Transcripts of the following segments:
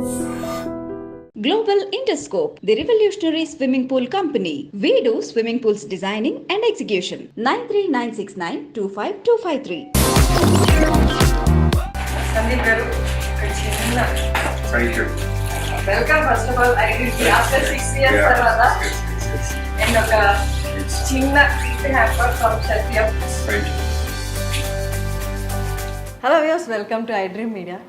Global Interscope, the revolutionary swimming pool company. We do swimming pools designing and execution. 93969 25253. Sandeep garu, Kachina. Thank you. Welcome first of all. I did after 6 years tarvata. And oka chinna gift hamper from Satyam. Thank you. Hello viewers, welcome to iDream Media.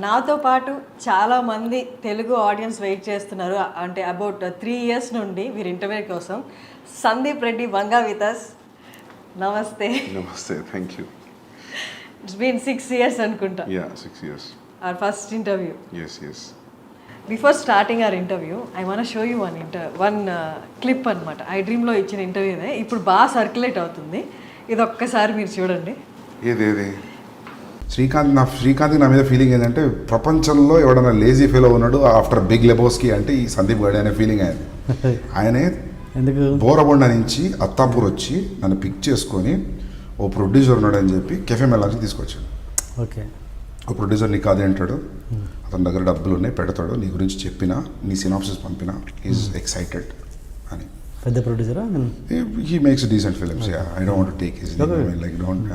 నాతో పాటు చాలామంది Telugu audience wait చేస్తున్నారు. అంటే about 3 years నుండి వీరి interview కోసం. Sandeep Reddy Vanga with us. నమస్తే. Namaste, thank you. It's been 6 years అనుకుంటా. Yeah, 6 years. Our first interview. Yes, yes. Before starting our interview, I want to show you one clip అనమాట. iDreamలో ఇచ్చిన ఇంటర్వ్యూనే ఇప్పుడు బాగా సర్క్యులేట్ అవుతుంది. ఇది ఒక్కసారి మీరు చూడండి. ఏది శ్రీకాంత్ నా మీద ఫీలింగ్ ఏంటంటే ప్రపంచంలో ఎవడన్నా లేజీ ఫీల్ ఉన్నాడు ఆఫ్టర్ బిగ్ లెబోస్కి అంటే ఈ సందీప్ గడి అనే ఫీలింగ్ ఆయనే ఎందుకు బోరబొండ నుంచి అత్తాపూర్ వచ్చి నన్ను పిక్ చేసుకొని ఓ ప్రొడ్యూసర్ ఉన్నాడు అని చెప్పి కెఫే మెలాకి తీసుకొచ్చాడు. ఓకే, ఓ ప్రొడ్యూసర్ నీకు అదే అంటాడు, అతని దగ్గర డబ్బులు ఉన్నాయి పెడతాడు, నీ గురించి చెప్పినా నీ సినాప్సిస్ పంపినా ఈజ్ ఎక్సైటెడ్ అని. పెద్ద ప్రొడ్యూసరా? He makes decent films. I don't want to take his like don't.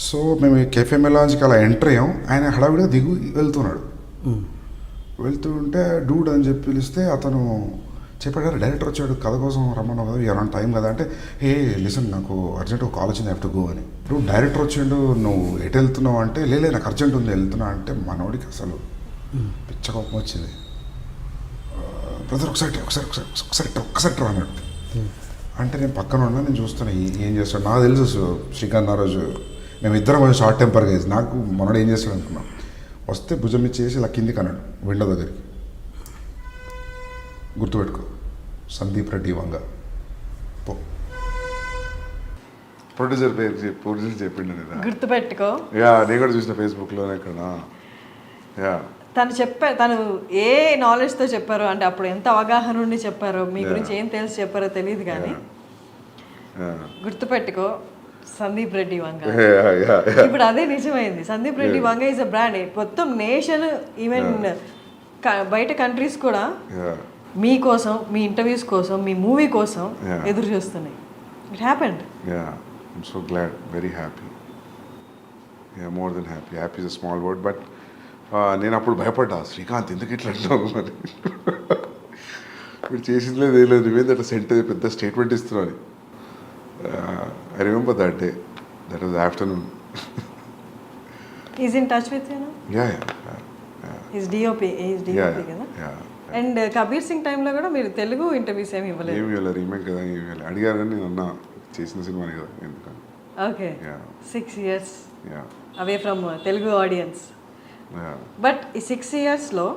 So మేము కెఫే మెలాన్స్కి అలా ఎంటర్ అయ్యాం. ఆయన హడావిడిగా దిగు వెళ్తున్నాడు. వెళ్తుంటే డూడ్ అని చెప్పి పిలిస్తే అతను చెప్పాడు, డైరెక్టర్ వచ్చాడు కథ కోసం రమ్మన్నావు కదా, ఎవరైనా టైం కదా అంటే, ఏ లిసన్ నాకు అర్జెంట్ ఒక కాల్ వచ్చింది, హ్యావ్ టు గో అని. నువ్వు డైరెక్టర్ వచ్చిండు, నువ్వు ఎటు వెళ్తున్నావు అంటే, లేలే నాకు అర్జెంట్ ఉంది వెళ్తున్నా అంటే, మనోడికి అసలు పిచ్చ కోపం వచ్చింది. బ్రదర్ ఒక్కసారి రా అన్నాడు. అంటే నేను పక్కన ఉన్నా, నేను చూస్తున్నా ఏం చేస్తాడు. నాకు తెలుసు శ్రీకాంత్ ఆ రోజు మేము ఇద్దరం కొంచెం షార్ట్ టెంపర్గా వేసి నాకు మనోడు ఏం చేస్తాడు అనుకున్నాం. వస్తే భుజం ఇచ్చేసి ఇలా కిందికి అన్నాడు విండో దగ్గరికి, గుర్తుపెట్టుకో సందీప్ రెడ్డి వంగ పో. ప్రొడ్యూసర్ చెప్పిండు గుర్తుపెట్టుకో. యా, నేను కూడా చూసిన ఫేస్బుక్లోనే ఇక్కడ. యా, తను ఏ నాలెడ్జ్తో చెప్పారో, అంటే అప్పుడు ఎంత అవగాహన ఉండి చెప్పారో, మీ గురించి ఏం తెలిసి చెప్పారో తెలియదు కానీ గుర్తుపెట్టుకో సందీప్ రెడ్డి వంగ. ఇప్పుడు అదే నిజమైంది. సందీప్ రెడ్డి వంగ ఈజ్ అ బ్రాండ్. మొత్తం నేషన్, ఈవెన్ బయట కంట్రీస్ కూడా మీకోసం, మీ ఇంటర్వ్యూస్ కోసం, మీ మూవీ కోసం ఎదురు చూస్తున్నాయి. It happened. I'm so glad, very happy. More than happy. Happy is a small word, but నేను అప్పుడు భయపడ్డా, శ్రీకాంత్ ఎందుకు ఇట్లా అంటావు మరి, మీరు చేసింది లేదు ఏం లేదు, నువ్వేంది అట్లా పెద్ద స్టేట్మెంట్ ఇస్తున్నావు. I remember that day. That was the afternoon. He's in touch with you now? Yeah. He's DOP. He's DOP కదా? Yeah. And కబీర్ సింగ్ టైంలో కూడా మీరు తెలుగు ఇంటర్వ్యూస్ ఏమి ఇవ్వలేదు? ఏమి ఇవ్వలేదు, రీమేక్ కదా, ఏమి ఇవ్వలేదు. అడిగారు కానీ నేను అన్నా చేసిన సినిమానే కదా ఎందుకని. Okay, 6 years away from Telugu audience. But ఈ 6 yearsలో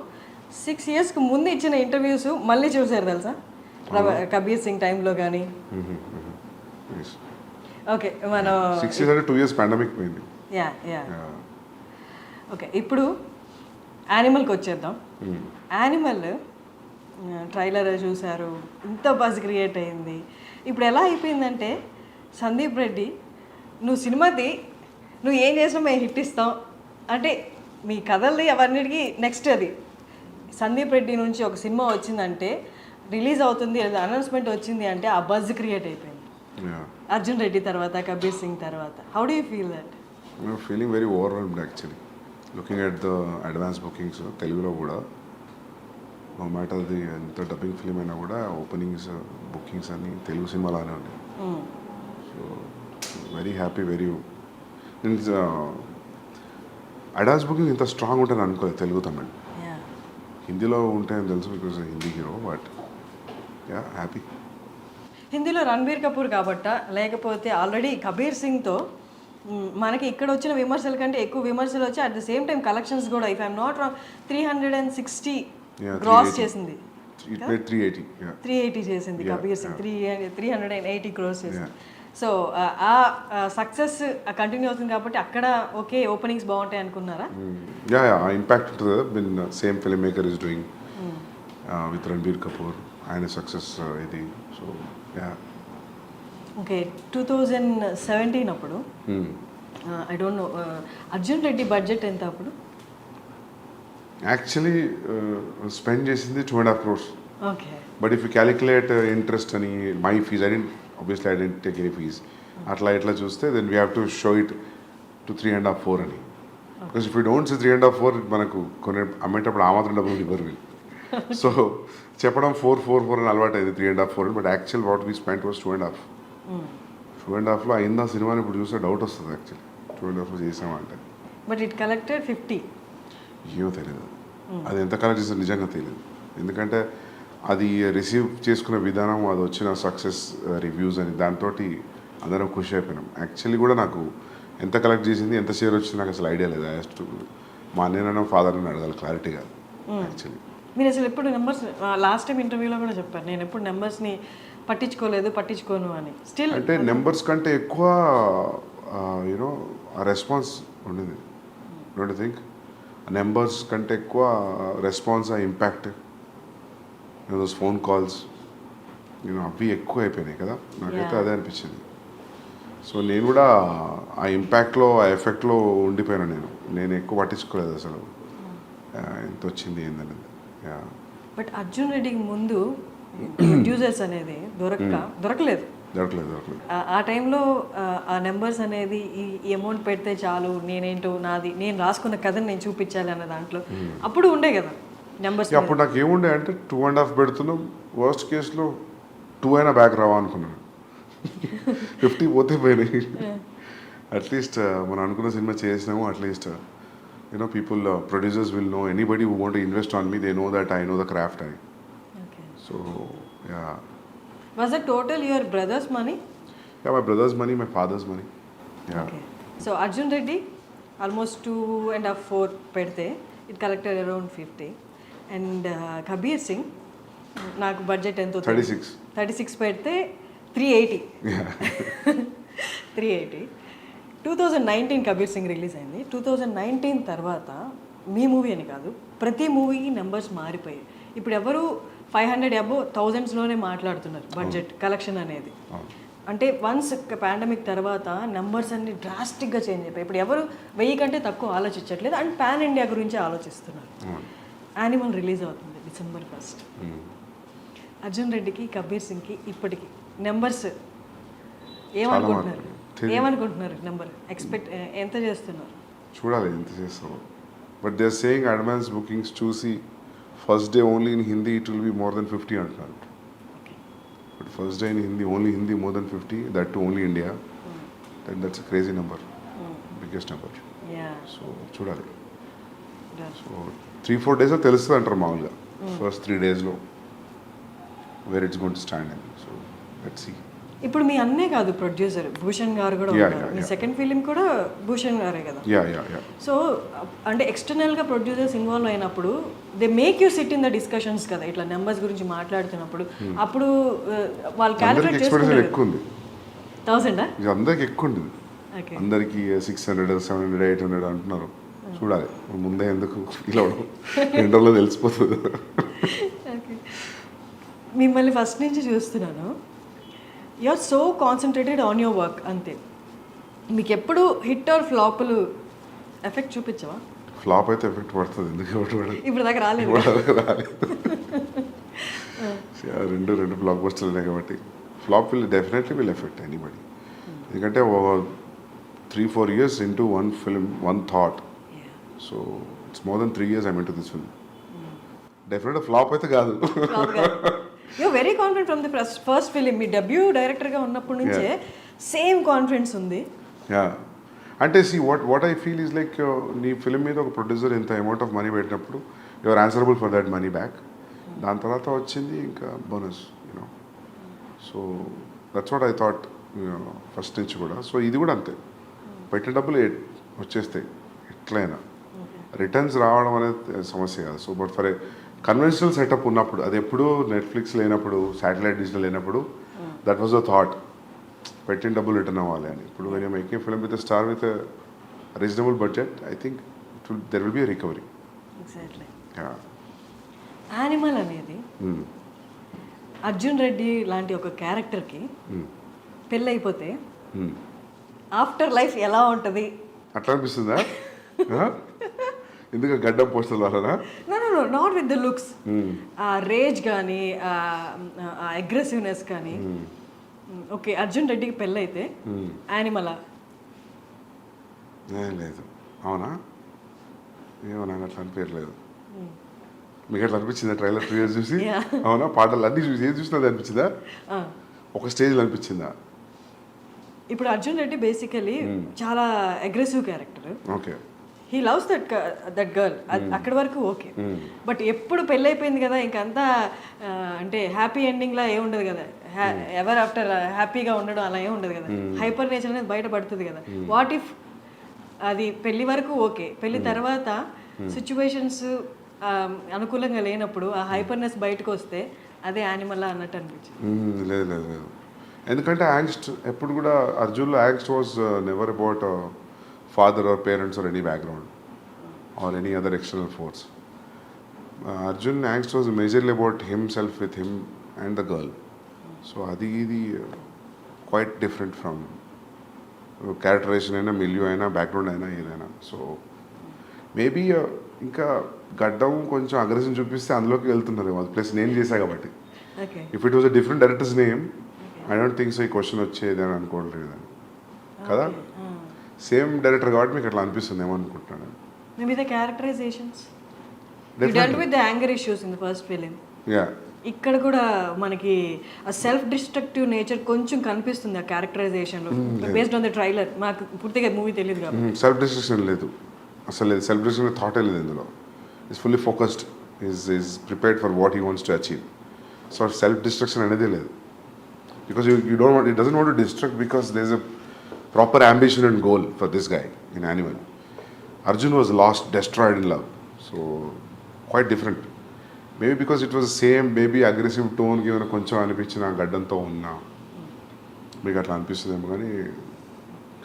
6 yearsకి ముందు ఇచ్చిన ఇంటర్వ్యూస్ మళ్ళీ చూసారు తెలుసా, కబీర్ సింగ్ టైంలో కానీ? ఓకే, మనం 6 years అంటే 2 years పాండమిక్ పోయింది. యా. ఓకే, ఇప్పుడు యానిమల్కి వచ్చేద్దాం. యానిమల్ ట్రైలర్ చూశారు, ఇంత బజ్ క్రియేట్ అయింది. ఇప్పుడు ఎలా అయిపోయిందంటే, సందీప్ రెడ్డి నువ్వు ఏం చేసినా మేము హిట్ ఇస్తాం అంటే, మీ కథల్ని అవన్నిటికీ నెక్స్ట్ అది సందీప్ రెడ్డి నుంచి ఒక సినిమా వచ్చిందంటే, రిలీజ్ అవుతుంది, అనౌన్స్మెంట్ వచ్చింది అంటే ఆ బజ్ క్రియేట్ అయిపోయింది. అర్జున్ రెడ్డి తర్వాత, కబీర్ సింగ్ తర్వాత. How do you feel that? Feeling very overwhelmed actually, looking at the advance bookings. తెలుగులో కూడా నో మ్యాటర్ అది ఎంత డబ్బింగ్ ఫిలిం అయినా కూడా ఓపెనింగ్స్ బుకింగ్స్ అన్ని తెలుగు సినిమాలానే ఉన్నాయి. So very happy. నేను అడ్వాన్స్ బుకింగ్ ఇంత స్ట్రాంగ్ ఉంటాను అనుకోలేదు తెలుగు తమిళ్. హిందీలో ఉంటాయని తెలుసు, because Hindi hero. But happy. హిందీలో రణబీర్ కపూర్ కాబట్టా, లేకపోతే ఆల్రెడీ కబీర్ సింగ్తో మనకి ఇక్కడ వచ్చిన విమర్శల కంటే ఎక్కువ విమర్శలు వచ్చి, at the same time collections కూడా, if I'm not wrong, 360 cross చేసింది. 380 చేసింది కబీర్ సింగ్. 380 క్రోస్ చేసింది. సో ఆ సక్సెస్ కంటిన్యూ అవుతుంది కాబట్టి అక్కడ ఓకే ఓపెనింగ్స్ బాగుంటాయి అనుకున్నారా? ఇంపాక్ట్ ఉంటుంది కదా. Been same film maker is doing with Ranbir Kapoor, ఆయన సక్సెస్ ఇది. సో ఓకే, 2017 అప్పుడు I don't know, Arjun Reddy budget ఎంత అప్పుడు? యాక్చువల్లీ స్పెండ్ చేసింది 2.5 crores. Okay. But if you calculate interest అని my fees I didn't take any fees అట్లా ఇట్లా చూస్తే then we have to show it to 3.5, 4 అని. Because if you don't say 3.5, 4 మనకు కొన్ని అమ్మేటప్పుడు ఆ మాత్రం డబ్బులు ఇవ్వరు వీళ్ళు. సో చెప్పడం 4 అని అలవాటు అయింది, 3.5, 4. But actual what we spent was 2.5. 2.5లో అయిందా సినిమాని ఇప్పుడు చూస్తే డౌట్ వస్తుంది యాక్చువల్లీ 2.5లో చేసామంటే. But it collected 50. ఏమో తెలియదు అది ఎంత కలెక్ట్ చేస్తే నిజంగా తెలియదు. ఎందుకంటే అది రిసీవ్ చేసుకునే విధానం, అది వచ్చిన సక్సెస్ రివ్యూస్ అని దాంతో అందరం ఖుషి అయిపోయినాం. యాక్చువల్లీ కూడా నాకు ఎంత కలెక్ట్ చేసింది, ఎంత షేర్ వచ్చింది నాకు అసలు ఐడియా లేదు. యాస్ట్ మా అన్నయ్య ఫాదర్ని అడగాలి క్లారిటీగా యాక్చువల్లీ. మీరు అసలు ఎప్పుడు నెంబర్స్, లాస్ట్ టైం ఇంటర్వ్యూలో కూడా చెప్పారు, నేను ఎప్పుడు నెంబర్స్ని పట్టించుకోను అని. స్టిల్ అంటే నెంబర్స్ కంటే ఎక్కువ యూనో ఆ రెస్పాన్స్ ఉండింది. డోంట్ థింక్ నెంబర్స్ కంటే ఎక్కువ రెస్పాన్స్, ఆ ఇంపాక్ట్, దోస్ ఫోన్ కాల్స్ అవి ఎక్కువ అయిపోయినాయి కదా. నాకైతే అదే అనిపించింది. సో నేను కూడా ఆ ఇంపాక్ట్లో, ఆ ఎఫెక్ట్లో ఉండిపోయాను. నేను ఎక్కువ పట్టించుకోలేదు అసలు ఎంత వచ్చింది ఏందనేది. బట్ అర్జున్ రెడ్డికి ముందు ప్రొడ్యూసర్స్ అనేది దొరకలేదు. ఆ టైంలో ఆ నెంబర్స్ అనేది ఈ అమౌంట్ పెడితే చాలు, నేనేంటో నేను రాసుకున్న కథని నేను చూపించాలి అన్న దాంట్లో అప్పుడు ఉండే కదా నెంబర్స్. అప్పుడు నాకు ఏముండే అంటే 2.5 పెడుతున్నాం, వర్స్ట్ కేసులో 2 అయినా బ్యాక్ రావా అనుకున్నాను. 50 పోతే పోయినాయి. అట్లీస్ట్ మనం అనుకున్న సినిమా చేసినాము. At least people, producers will know, anybody who want to invest on me, they know that I know the craft అని. So yeah. Was it total your brother's money? Yeah, my brother's money, my father's money. Yeah. Okay. So Arjun Reddy almost 2.5, 4 pedte, it collected around 50. And Kabir Singh, నాకు budget ఎంతో 36 పెడితే 380. 380. 2019 Kabir Singh release అయింది. 2019 తర్వాత మీ movie అని కాదు, ప్రతి మూవీకి numbers మారిపోయాయి. ఇప్పుడు ఎవరు 500 అబోవ్ 1000స్లోనే మాట్లాడుతున్నారు బడ్జెట్ కలెక్షన్ అనేది. అంటే వన్స్ పాండమిక్ తర్వాత నెంబర్స్ అన్ని డ్రాస్టిక్గా చేంజ్ అయిపోయి ఇప్పుడు ఎవరు 1000 కంటే తక్కువ ఆలోచించట్లేదు. అండ్ పాన్ ఇండియా గురించి ఆలోచిస్తున్నారు. యానిమల్ రిలీజ్ అవుతుంది December 1st. అర్జున్ రెడ్డికి, కబీర్ సింగ్కి ఇప్పటికి నెంబర్స్ ఏమనుకుంటున్నారు? నెంబర్ ఎక్స్పెక్ట్ ఎంత చేస్తున్నారు? చూడాలి ఎంత చేస్తాము. But they are saying advance bookings చూసి first day only in Hindi it will be more than 50 అంటున్నారు. But first day in Hindi, only Hindi more than 50, that to only India. That's a crazy number, biggest number. So చూడాలి. So 3-4 డేస్లో తెలుస్తుంది అంటారు మామూలుగా. First 3 డేస్లో where it's going to stand అని. So let's see. ఇప్పుడు మీ అన్నే కాదు ప్రొడ్యూసర్, భూషణ్ గారు కూడా ఉన్నారు. మీ సెకండ్ ఫిలిం కూడా భూషణ్ గారే కదా. సో అంటే ఎక్స్టర్నల్గా ప్రొడ్యూసర్స్ ఇన్వాల్వ్ అయినప్పుడు they make you SIT in the discussions కదా, ఇట్లా నెంబర్స్ గురించి మాట్లాడుతున్నప్పుడు. అప్పుడు వాళ్ళు క్యాలిక్యులేట్ చేసుకుంటారు. ఎక్కువ ఉంది 1000 అందరికి ఎక్కువ ఉంది. అందరికి 600, 700, 800 అంటున్నారు. చూడాలి ముందే ఎందుకు ఇలా ఎండలో తెలిసిపోతుంది. మిమ్మల్ని ఫస్ట్ నుంచి చూస్తున్నాను, you are so concentrated on your work అంతే. మీకు ఎప్పుడు హిట్ ఆర్ ఫ్లాప్లు ఎఫెక్ట్ చూపించవా? ఫ్లాప్ అయితే ఎఫెక్ట్ పడుతుంది. ఎందుకు ఇప్పుడు దాకా రాలేదు. రెండు బ్లాక్ బస్టర్లు కాబట్టి ఫ్లాప్ విల్ ఎఫెక్ట్ ఎనీబడి. ఎందుకంటే 3-4 years into one film, one thought. So it's more than 3 years I'm into this film. Definitely flop అయితే కాదు. You very confident from the first film. మీ డెబ్యూ డైరెక్టర్గా ఉన్నప్పటి నుంచే సేమ్ కాన్ఫిడెన్స్ ఉంది. అంటే see what I feel is like నీ film మీద ఒక ప్రొడ్యూసర్ ఇంత అమౌంట్ ఆఫ్ మనీ పెట్టినప్పుడు you are answerable for that money back. దాని తర్వాత వచ్చింది ఇంకా bonus, you know. So that's what I thought first నుంచి కూడా. సో ఇది కూడా అంతే, పెట్టిన డబ్బులు వచ్చేస్తాయి ఎట్లయినా. రిటర్న్స్ రావడం అనేది సమస్య కాదు. So but for a conventional setup ఉన్నప్పుడు, అది ఎప్పుడు నెట్ఫ్లిక్స్ లేనప్పుడు, శాటిలైట్ డిజిటల్ లేనప్పుడు, దట్ వాజ్ ద థాట్, పెట్టిన డబ్బులు రిటర్న్ అవ్వాలి అని. ఇప్పుడు when you making film with star with reasonable budget, I think there will B recovery. Exactly. Animal అనేది అర్జున్ రెడ్డి లాంటి ఒక క్యారెక్టర్కి పెళ్ళైపోతే ఆఫ్టర్ లైఫ్ ఎలా ఉంటుంది అట్లా అనిపిస్తుందా? ఎందుకు గడ్డం పోస్టర్ వలనా? No not with the looks, ఆ రేజ్ కానీ ఆ అగ్రెసివ్నెస్ కానీ. ఓకే, అర్జున్ రెడ్డికి పెళ్ళైతే యానిమలా? లేదు. అవునా? ఏమో నాకు అట్లా అనిపించలేదు. మీకు అట్లా అనిపించిందా ట్రైలర్ 2 years చూసి? అవునా? పాటలు అన్నీ చూసి ఏది చూసినా అది అనిపించిందా? ఒక స్టేజ్లో అనిపించిందా? ఇప్పుడు అర్జున్ రెడ్డి బేసికలీ చాలా aggressive character. Okay. He loves that girl, అక్కడి వరకు ఓకే. బట్ ఎప్పుడు పెళ్ళైపోయింది కదా, ఇంకంతా అంటే హ్యాపీ ఎండింగ్ లా ఏముండదు కదా, ఎవర్ ఆఫ్టర్ హ్యాపీగా ఉండడం అలా ఏమి ఉండదు కదా. హైపర్ నేచర్ అనేది బయట పడుతుంది కదా. వాట్ ఇఫ్ అది పెళ్లి వరకు ఓకే, పెళ్లి తర్వాత సిచ్యువేషన్స్ అనుకూలంగా లేనప్పుడు ఆ హైపర్నెస్ బయటకు వస్తే అదే యానిమల్ అన్నట్టు అనిపించింది. లేదు లేదు లేదు, ఎందుకంటే యాంగ్స్ట్ ఎప్పుడు కూడా అర్జున్లో angst was never about father or parents or any background or any other external force. Arjun angst was majorly about himself with him and the girl. So adi quite different from characterization aina, milieu aina, background aina, edaina. So maybe ఇంకా గడ్డం కొంచెం aggression చూపిస్తే అందులోకి వెళ్తున్నారు. Plus నేను చేశా కాబట్టి. If it was a different directors name I don't think so ఈ క్వశ్చన్ వచ్చేది అని అనుకోవట్లేదు కదా. సేమ్ డైరెక్టర్ కాబట్టి మీకు అట్లా అనిపిస్తుంది ఏమో అనుకుంటున్నాను. Maybe the characterizations. You dealt with the anger issues in the first film. Yeah. ఇక్కడ కూడా మనకి ఆ సెల్ఫ్ డిస్ట్రక్టివ్ నేచర్ కొంచెం కనిపిస్తుంది ఆ క్యారెక్టరైజేషన్ లో, బేస్డ్ ఆన్ ద ట్రైలర్. మాకు పూర్తిగా మూవీ తెలియదు కాబట్టి. సెల్ఫ్ డిస్ట్రక్షన్ లేదు, అసలు లేదు. సెల్ఫ్ డిస్ట్రక్షన్ థాటే లేదు ఇందులో. Is fully focused, is prepared for what he wants to achieve. So self destruction అనేది లేదు. Because you don't want, it doesn't want to destruct because there is a proper ambition and goal for this guy in Animal. Arjun was lost, destroyed in love. So quite different. Maybe because it was the same, maybe aggressive tone given కొంచెం అనిపించిన గడ్డంతో ఉన్నా మీకు అట్లా అనిపిస్తుందేమో కానీ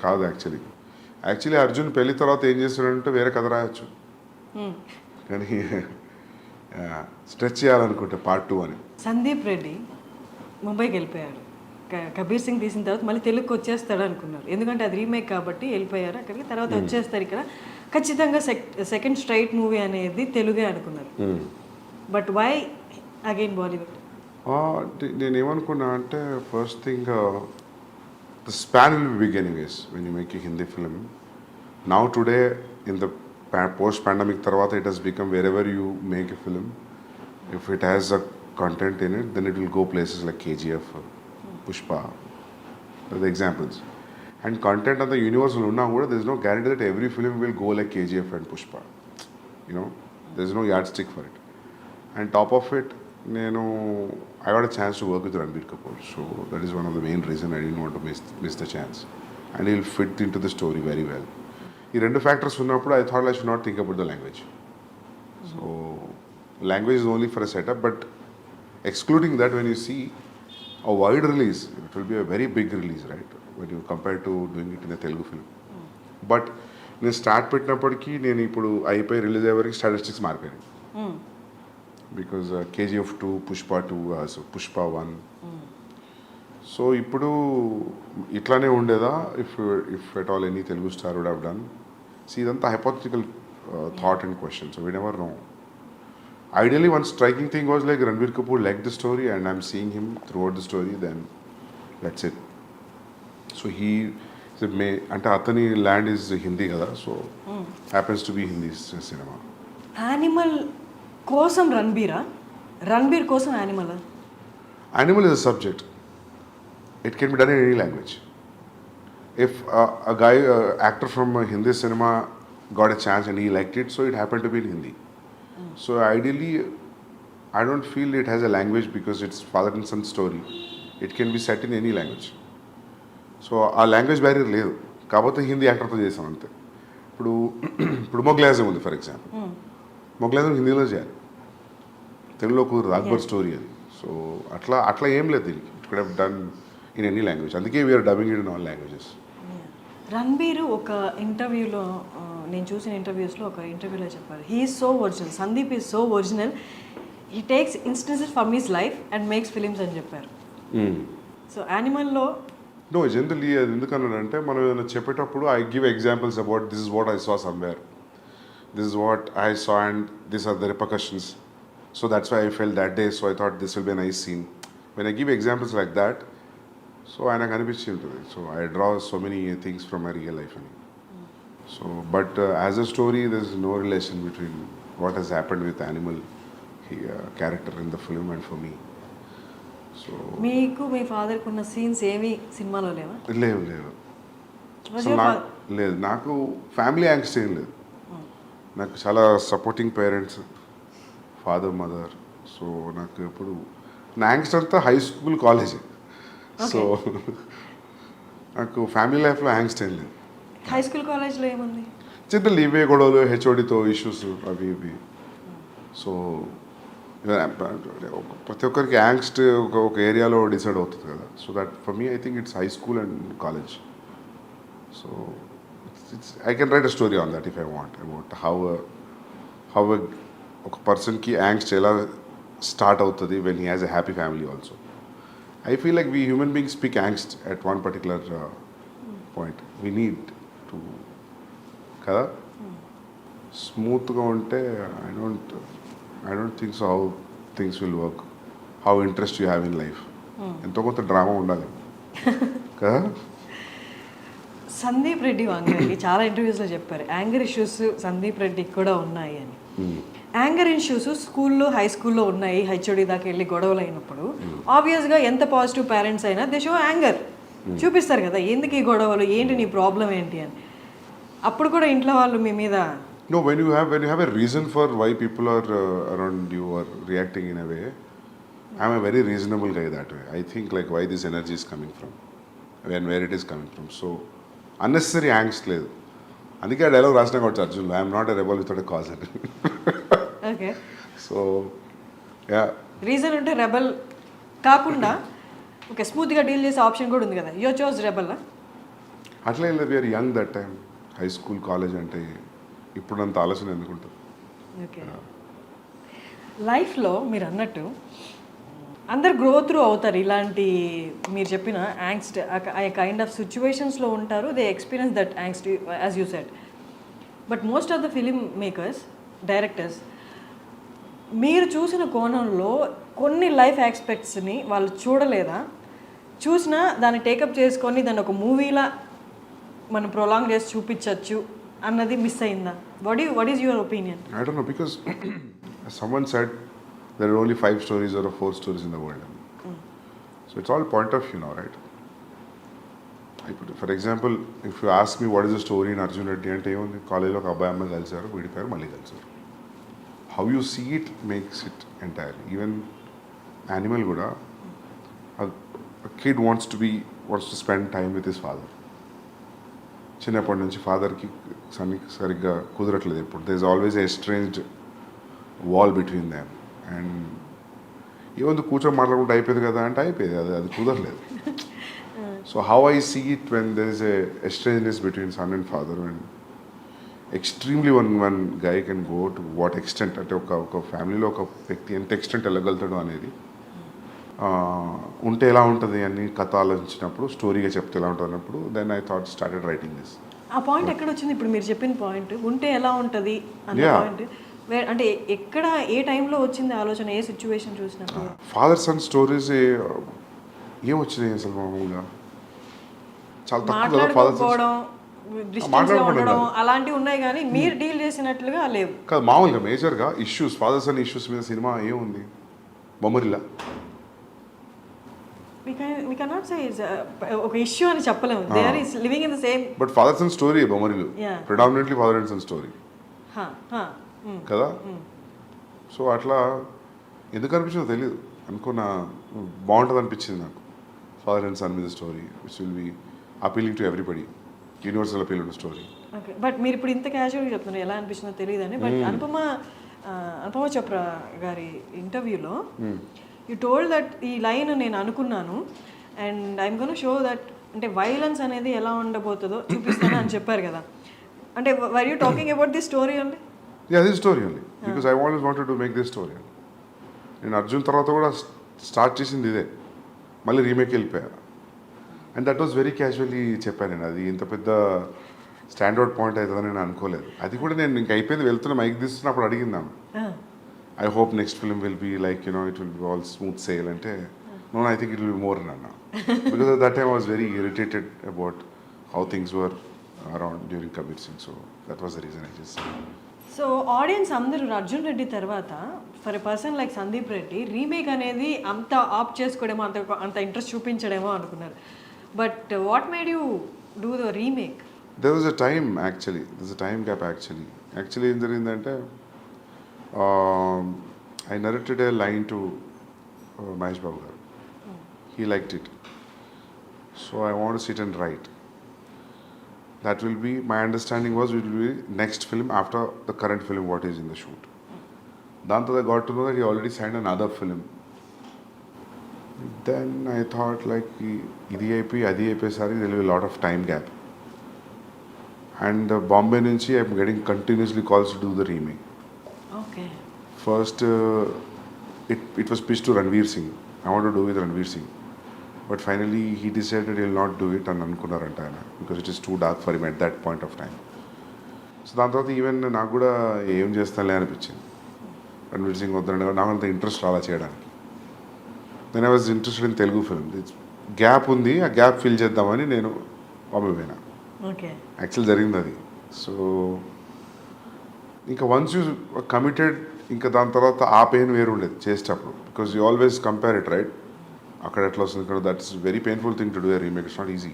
కాదు. Actually Arjun పెళ్లి తర్వాత ఏం చేస్తున్నాడంటే వేరే కథ రాయొచ్చు, కానీ స్ట్రెచ్ చేయాలనుకుంటే పార్ట్ 2 అని. సందీప్ రెడ్డి ముంబైకి వెళ్ళిపోయాడు. కబీర్ సింగ్ తీసిన తర్వాత మళ్ళీ తెలుగుకి వచ్చేస్తాడు అనుకున్నారు, ఎందుకంటే అది రీమేక్ కాబట్టి వెళ్ళిపోయారు అక్కడికి. తర్వాత వచ్చేస్తారు ఇక్కడ, ఖచ్చితంగా సెకండ్ స్ట్రైట్ మూవీ అనేది తెలుగే అనుకున్నారు. But why again Bollywood? నేనేమనుకున్నా అంటే first thing the span will be big anyways when you make a Hindi film. Now today in the post pandemic తర్వాత it has become wherever you make a film, if it has a content in it then it will go places like KGF, Pushpa, the examples. And content of the universe will unna kuda, there is no guarantee that every film will go like KGF and Pushpa. You know, there is no yardstick for it. And top of it, I got a chance to work with Ranbir Kapoor, so that is one of the main reason I didn't want to miss the chance. And he will fit into the story very well. Ee rendu factors unnappudu I thought I should not think about the language. So language is only for a setup, but excluding that, when you see a wide release, it will be a very big release, right, when you compare to doing it in a Telugu film. But నేను start పెట్టినప్పటికీ నేను ఇప్పుడు అయిపోయి release అయ్యే వరకు statistics మారిపోయాయి. Because KGF 2, Pushpa 2, సో Pushpa 1. సో ఇప్పుడు ఇట్లానే ఉండేదా if at all any Telugu star would have done. So ఇదంతా hypothetical thought and question, so we never know. Ideally, one striking thing was like Ranbir Kapoor liked the story and I'm seeing him throughout the story, then that's it. So he అంటే అతని land is Hindi కదా, so happens to be Hindi cinema. Animal కోసం రణబీర్ కోసం animal is a subject. It can be done in any language. If a guy actor from Hindi cinema got a chance and he liked it, so it happened to be in Hindi. So ideally, I don't feel it has a language because it's father and son story. It can be set in any language. So ఆ language barrier లేదు, కాకపోతే హిందీ యాక్టర్తో చేసాం అంతే. ఇప్పుడు మొగ్లాజం ఉంది for example, మొగ్లాజం హిందీలో చేయాలి, తెలుగులో కుదరదు, అక్బర్ స్టోరీ అది. సో అట్లా ఏం లేదు దీనికి. It could have done in any language, అందుకే we are dubbing it in all languages. Ranbir ఒక ఇంటర్వ్యూలో, నేను చూసిన ఇంటర్వ్యూస్లో ఒక ఇంటర్వ్యూలో చెప్పారు, he is so original, Sandeep is so original, he takes instances from his life and makes films అని చెప్పారు. సో యానిమల్లో నో జనరలీ అది ఎందుకన్నానంటే మనం ఏదైనా చెప్పేటప్పుడు I give examples about this is what I saw somewhere. this is what I saw and these are the repercussions. So that's why I felt that day, so I thought this will be a nice scene. When I give examples like that, so ఆయనకు అనిపించి ఉంటుంది. So I draw so many things from my real life. So, but as a story, there's no relation between what has happened with animal character in the film and for me. So మీకు మీ ఫాదర్కి ఉన్న scenes ఏమి సినిమాలో లేవా? లేవు అసలు లేదు. నాకు ఫ్యామిలీ యాంగ్స్ట్ ఏం లేదు. నాకు చాలా supporting parents, father mother. So నాకు ఎప్పుడు నా యాంగ్స్ట్ అంతా హై స్కూల్ కాలేజే. సో నాకు ఫ్యామిలీ లైఫ్లో యాంగ్స్ట్ ఏం లేదు. హై స్కూల్ కాలేజ్లో ఏముంది? జనరల్ ఇవే గొడవలు, హెచ్ఓడితో ఇష్యూస్ అవి ఇవి. సో ప్రతి ఒక్కరికి యాంగ్స్ట్ ఒక ఏరియాలో డిసైడ్ అవుతుంది కదా. So that for me I think it's high school and college. So it's I can write a story on that if I want about how ఒక పర్సన్కి యాంగ్స్ట్ ఎలా స్టార్ట్ అవుతుంది when he has a happy family also. I feel like we human beings speak angst at one particular point. We need to kada smooth ga unte I don't think so how things will work, how interest you have in life. Ento konta drama undali kada. Sandeep Reddy వంగకి చాలా ఇంటర్వ్యూస్లో చెప్పారు anger issues Sandeep రెడ్డికి కూడా ఉన్నాయి అని. Anger issues స్కూల్లో high స్కూల్లో ఉన్నాయి, హెచ్ఓడి దాకా వెళ్ళి గొడవలు అయినప్పుడు ఆబ్వియస్గా ఎంత పాజిటివ్ పేరెంట్స్ అయినా దే షో యాంగర్ చూపిస్తారు కదా, ఎందుకు ఈ గొడవలు, ఏంటి నీ ప్రాబ్లం ఏంటి అని. అప్పుడు కూడా ఇంట్లో వాళ్ళు మీ మీద No, when you have a reason for why people are around you or reacting in a way, I'm a very reasonable guy that way. I think like why this energy is coming from and where it is coming from. So unnecessary angst లేదు. అందుకే ఆ dialogue రాసిన కాబట్టి Arjun, I'm not a rebel without a cause అని. Okay, so yeah reason ఉంటే rebel కాకుండా okay స్మూత్గా deal చేసే ఆప్షన్ కూడా ఉంది కదా. యో చోజ్ రెబల్ అట్లా ఏం లేదు. We are young that time. High school college అంటే ఇప్పుడంత ఆలోచన ఎందుకుంటుంది. ఓకే, లైఫ్లో మీరు అన్నట్టు అందరు గ్రో త్రూ అవుతారు. ఇలాంటి మీరు చెప్పిన యాంగ్స్ట్ ఆ కైండ్ ఆఫ్ సిచ్యువేషన్స్లో ఉంటారు. They experience that angst as you said. But most of the film makers, directors మీరు చూసిన కోణంలో కొన్ని లైఫ్ ఆస్పెక్ట్స్ని వాళ్ళు చూడలేదా, చూసినా దాన్ని టేకప్ చేసుకొని దాన్ని ఒక మూవీలా మనం ప్రొలాంగ్ చేసి చూపించవచ్చు అన్నది మిస్ అయిందా? What is your opinion? I don't know, because someone said there are only 5 stories or 4 stories in the world. So it's all point of view now, right? For example, if you ask me what is the story in Arjun Reddy అంటే ఏముంది, కాలేజీలో ఒక అబ్బాయి అమ్మాయి కలిసారు, విడిపోయారు, మళ్ళీ కలిసారు. How you see it makes it entirely. Even animal కూడా a kid wants to spend time with his father. చిన్నప్పటి నుంచి ఫాదర్కి సరిగ్గా కుదరట్లేదు. ఇప్పుడు there is always a estranged wall between them. And ఏముంది కూర్చొని మాట్లాడుకుంటే అయిపోయింది కదా అంటే అయిపోయింది, అది కుదరలేదు. So how I see it when there is a estrangeness between son and father, and extremely one guy can go to what extent, అంటే ఒక ఫ్యామిలీలో ఒక వ్యక్తి ఎంత ఎక్స్టెంట్ వెళ్ళగలుగుతాడు అనేది ఉంటే ఎలా ఉంటుంది అని కథ ఆలోచించినప్పుడు, స్టోరీగా చెప్తే ఎలా ఉంటుంది అన్నప్పుడు then I thought started writing this. ఆ పాయింట్ ఎక్కడ వచ్చింది? ఇప్పుడు మీరు చెప్పిన పాయింట్ ఉంటే ఎలా ఉంటుంది అన్న పాయింట్ అంటే ఎక్కడ ఏ టైంలో వచ్చింది ఆలోచన, ఏ సిచ్యువేషన్ చూసినప్పుడు? ఫాదర్ సన్ స్టోరీస్ ఏం వచ్చినాయి అసలు మామూలుగా చాలా తక్కువ కదా. ఫాదర్ ఉండడం అలాంటివి ఉన్నాయి కానీ మీరు డీల్ చేసినట్లుగా లేవు కాదు. మామూలుగా మేజర్గా ఇష్యూస్, ఫాదర్ సన్ ఇష్యూస్ మీద సినిమా ఏముంది, బొమ్మరిల్లా. we cannot say it's ఒక ఇష్యూ అని చెప్పలేము. They are living in the same. But father son story Bommarillu predominantly father and son story కదా. సో అట్లా ఎందుకు అనిపించిందో తెలియదు, అనుకున్నా బాగుంటుంది అనిపించింది నాకు. ఫాదర్ అండ్ సన్ మీద story which will be appealing to everybody, universal appeal ఉన్న స్టోరీ. ఓకే, బట్ మీరు ఇప్పుడు ఇంత క్యాజువల్గా చెప్తున్నారు, ఎలా అనిపించిందో తెలియదని. బట్ అనుపమ చోప్రా గారి ఇంటర్వ్యూలో యూ టోల్డ్ దట్ ఈ లైన్ నేను అనుకున్నాను and I'm gonna show that అంటే వైలెన్స్ అనేది ఎలా ఉండబోతుందో చూపిస్తాను అని చెప్పారు కదా. అంటే were you talking about the story అండి? Yeah, this story only because I always wanted to make this story. నేను అర్జున్ తర్వాత కూడా స్టార్ట్ చేసింది ఇదే, మళ్ళీ రీమేక్ వెళ్ళిపోయా. And that was very casually చెప్పాను నేను. అది ఇంత పెద్ద స్టాండర్డ్ పాయింట్ అవుతుందని నేను అనుకోలేదు. అది కూడా నేను ఇంక అయిపోయింది వెళ్తున్న మైక్ తీస్తున్నప్పుడు అడిగిందాను, I hope next film will be like it will be all smooth sail అంటే, no I think it will be more అన్న. Because that time I was very irritated about how things were around during Kabir Singh. So that was the reason I just said. So audience అందరూ అర్జున్ రెడ్డి తర్వాత for a person like Sandeep Reddy remake అనేది అంత opt చేసుకోవడమో అంత interest చూపించడమో అనుకున్నారు. But what made you do the remake? There was a time actually. There's a time gap actually. Actually ఏం జరిగిందంటే I narrated a line to Mahesh Babu garu. He liked it. So I want to sit and write. That will be, my understanding was it will be next film after the current film what is in the shoot. Then I got to know that he already signed another film. Then I thought like idi అయిపోయి అది అయిపోయేసరికి there will be a lot of time gap. And Bombay nunchi I am getting continuously calls to do the remake. Okay. First it was pitched to Ranveer Singh. I want to do with Ranveer Singh. But finally he decided he will not do it and అనుకున్నారంట ఆయన, because it is too dark for him at that point of time. So దాని తర్వాత even నాకు కూడా ఏం చేస్తానులే అనిపించింది. రణ్వీర్ సింగ్ వద్దరంటే నాకు అంత ఇంట్రెస్ట్ రాలా చేయడానికి. Then I was interested in Telugu film. Gap ఉంది, ఆ గ్యాప్ ఫిల్ చేద్దామని నేను బాంబే పోయినా. ఓకే. యాక్చువల్ జరిగింది అది. సో ఇంకా వన్స్ యూ కమిటెడ్, ఇంకా దాని తర్వాత ఆ పెయిన్ వేరు ఉండేది చేసేటప్పుడు, because you always compare it right. అక్కడ ఎట్లా వస్తుంది ఇక్కడ, that's very painful thing to do a remake. It's not easy.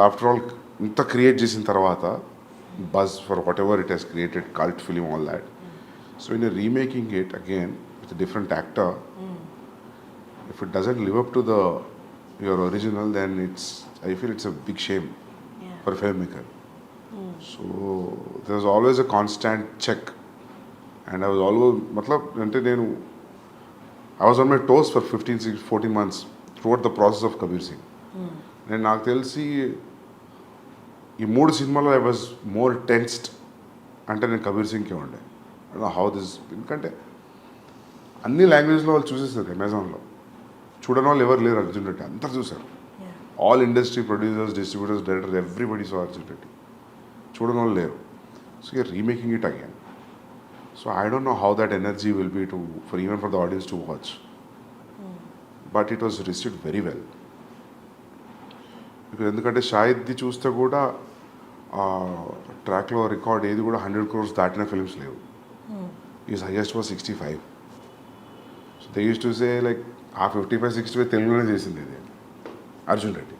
After all ఇంత క్రియేట్ చేసిన తర్వాత buzz for what ever it has created, cult film, all that. So in remaking it again with different actor, if it doesn't live up to your original, then I feel it's a big shame for a filmmaker. So there was always a constant check, and I was always I was on my toes for 14 months throughout the process of Kabir Singh. నేను నాకు తెలిసి ఈ 3 సినిమాలో I was more tensed అంటే నేను కబీర్ సింగ్కే ఉండే. How this, ఎందుకంటే అన్ని లాంగ్వేజ్లో వాళ్ళు చూసేస్తారు. అమెజాన్లో చూడని వాళ్ళు ఎవరు లేరు. అర్జున్ రెడ్డి అందరు చూసారు. All industry producers, distributors, directors, everybody so Arjun Reddy. చూడని వాళ్ళు లేరు. So you're remaking it again. So I don't know how that energy will be even for the audience to watch. But it was received very well. ఎందుకంటే షాహిద్ది చూస్తే కూడా ట్రాక్లో record ఏది కూడా 100 crores దాటిన ఫిల్మ్స్ లేవు. Is highest was 65. So they use to say like ఆ 55-65 తెలుగులోనే చేసింది ఇది అర్జున్ రెడ్డి.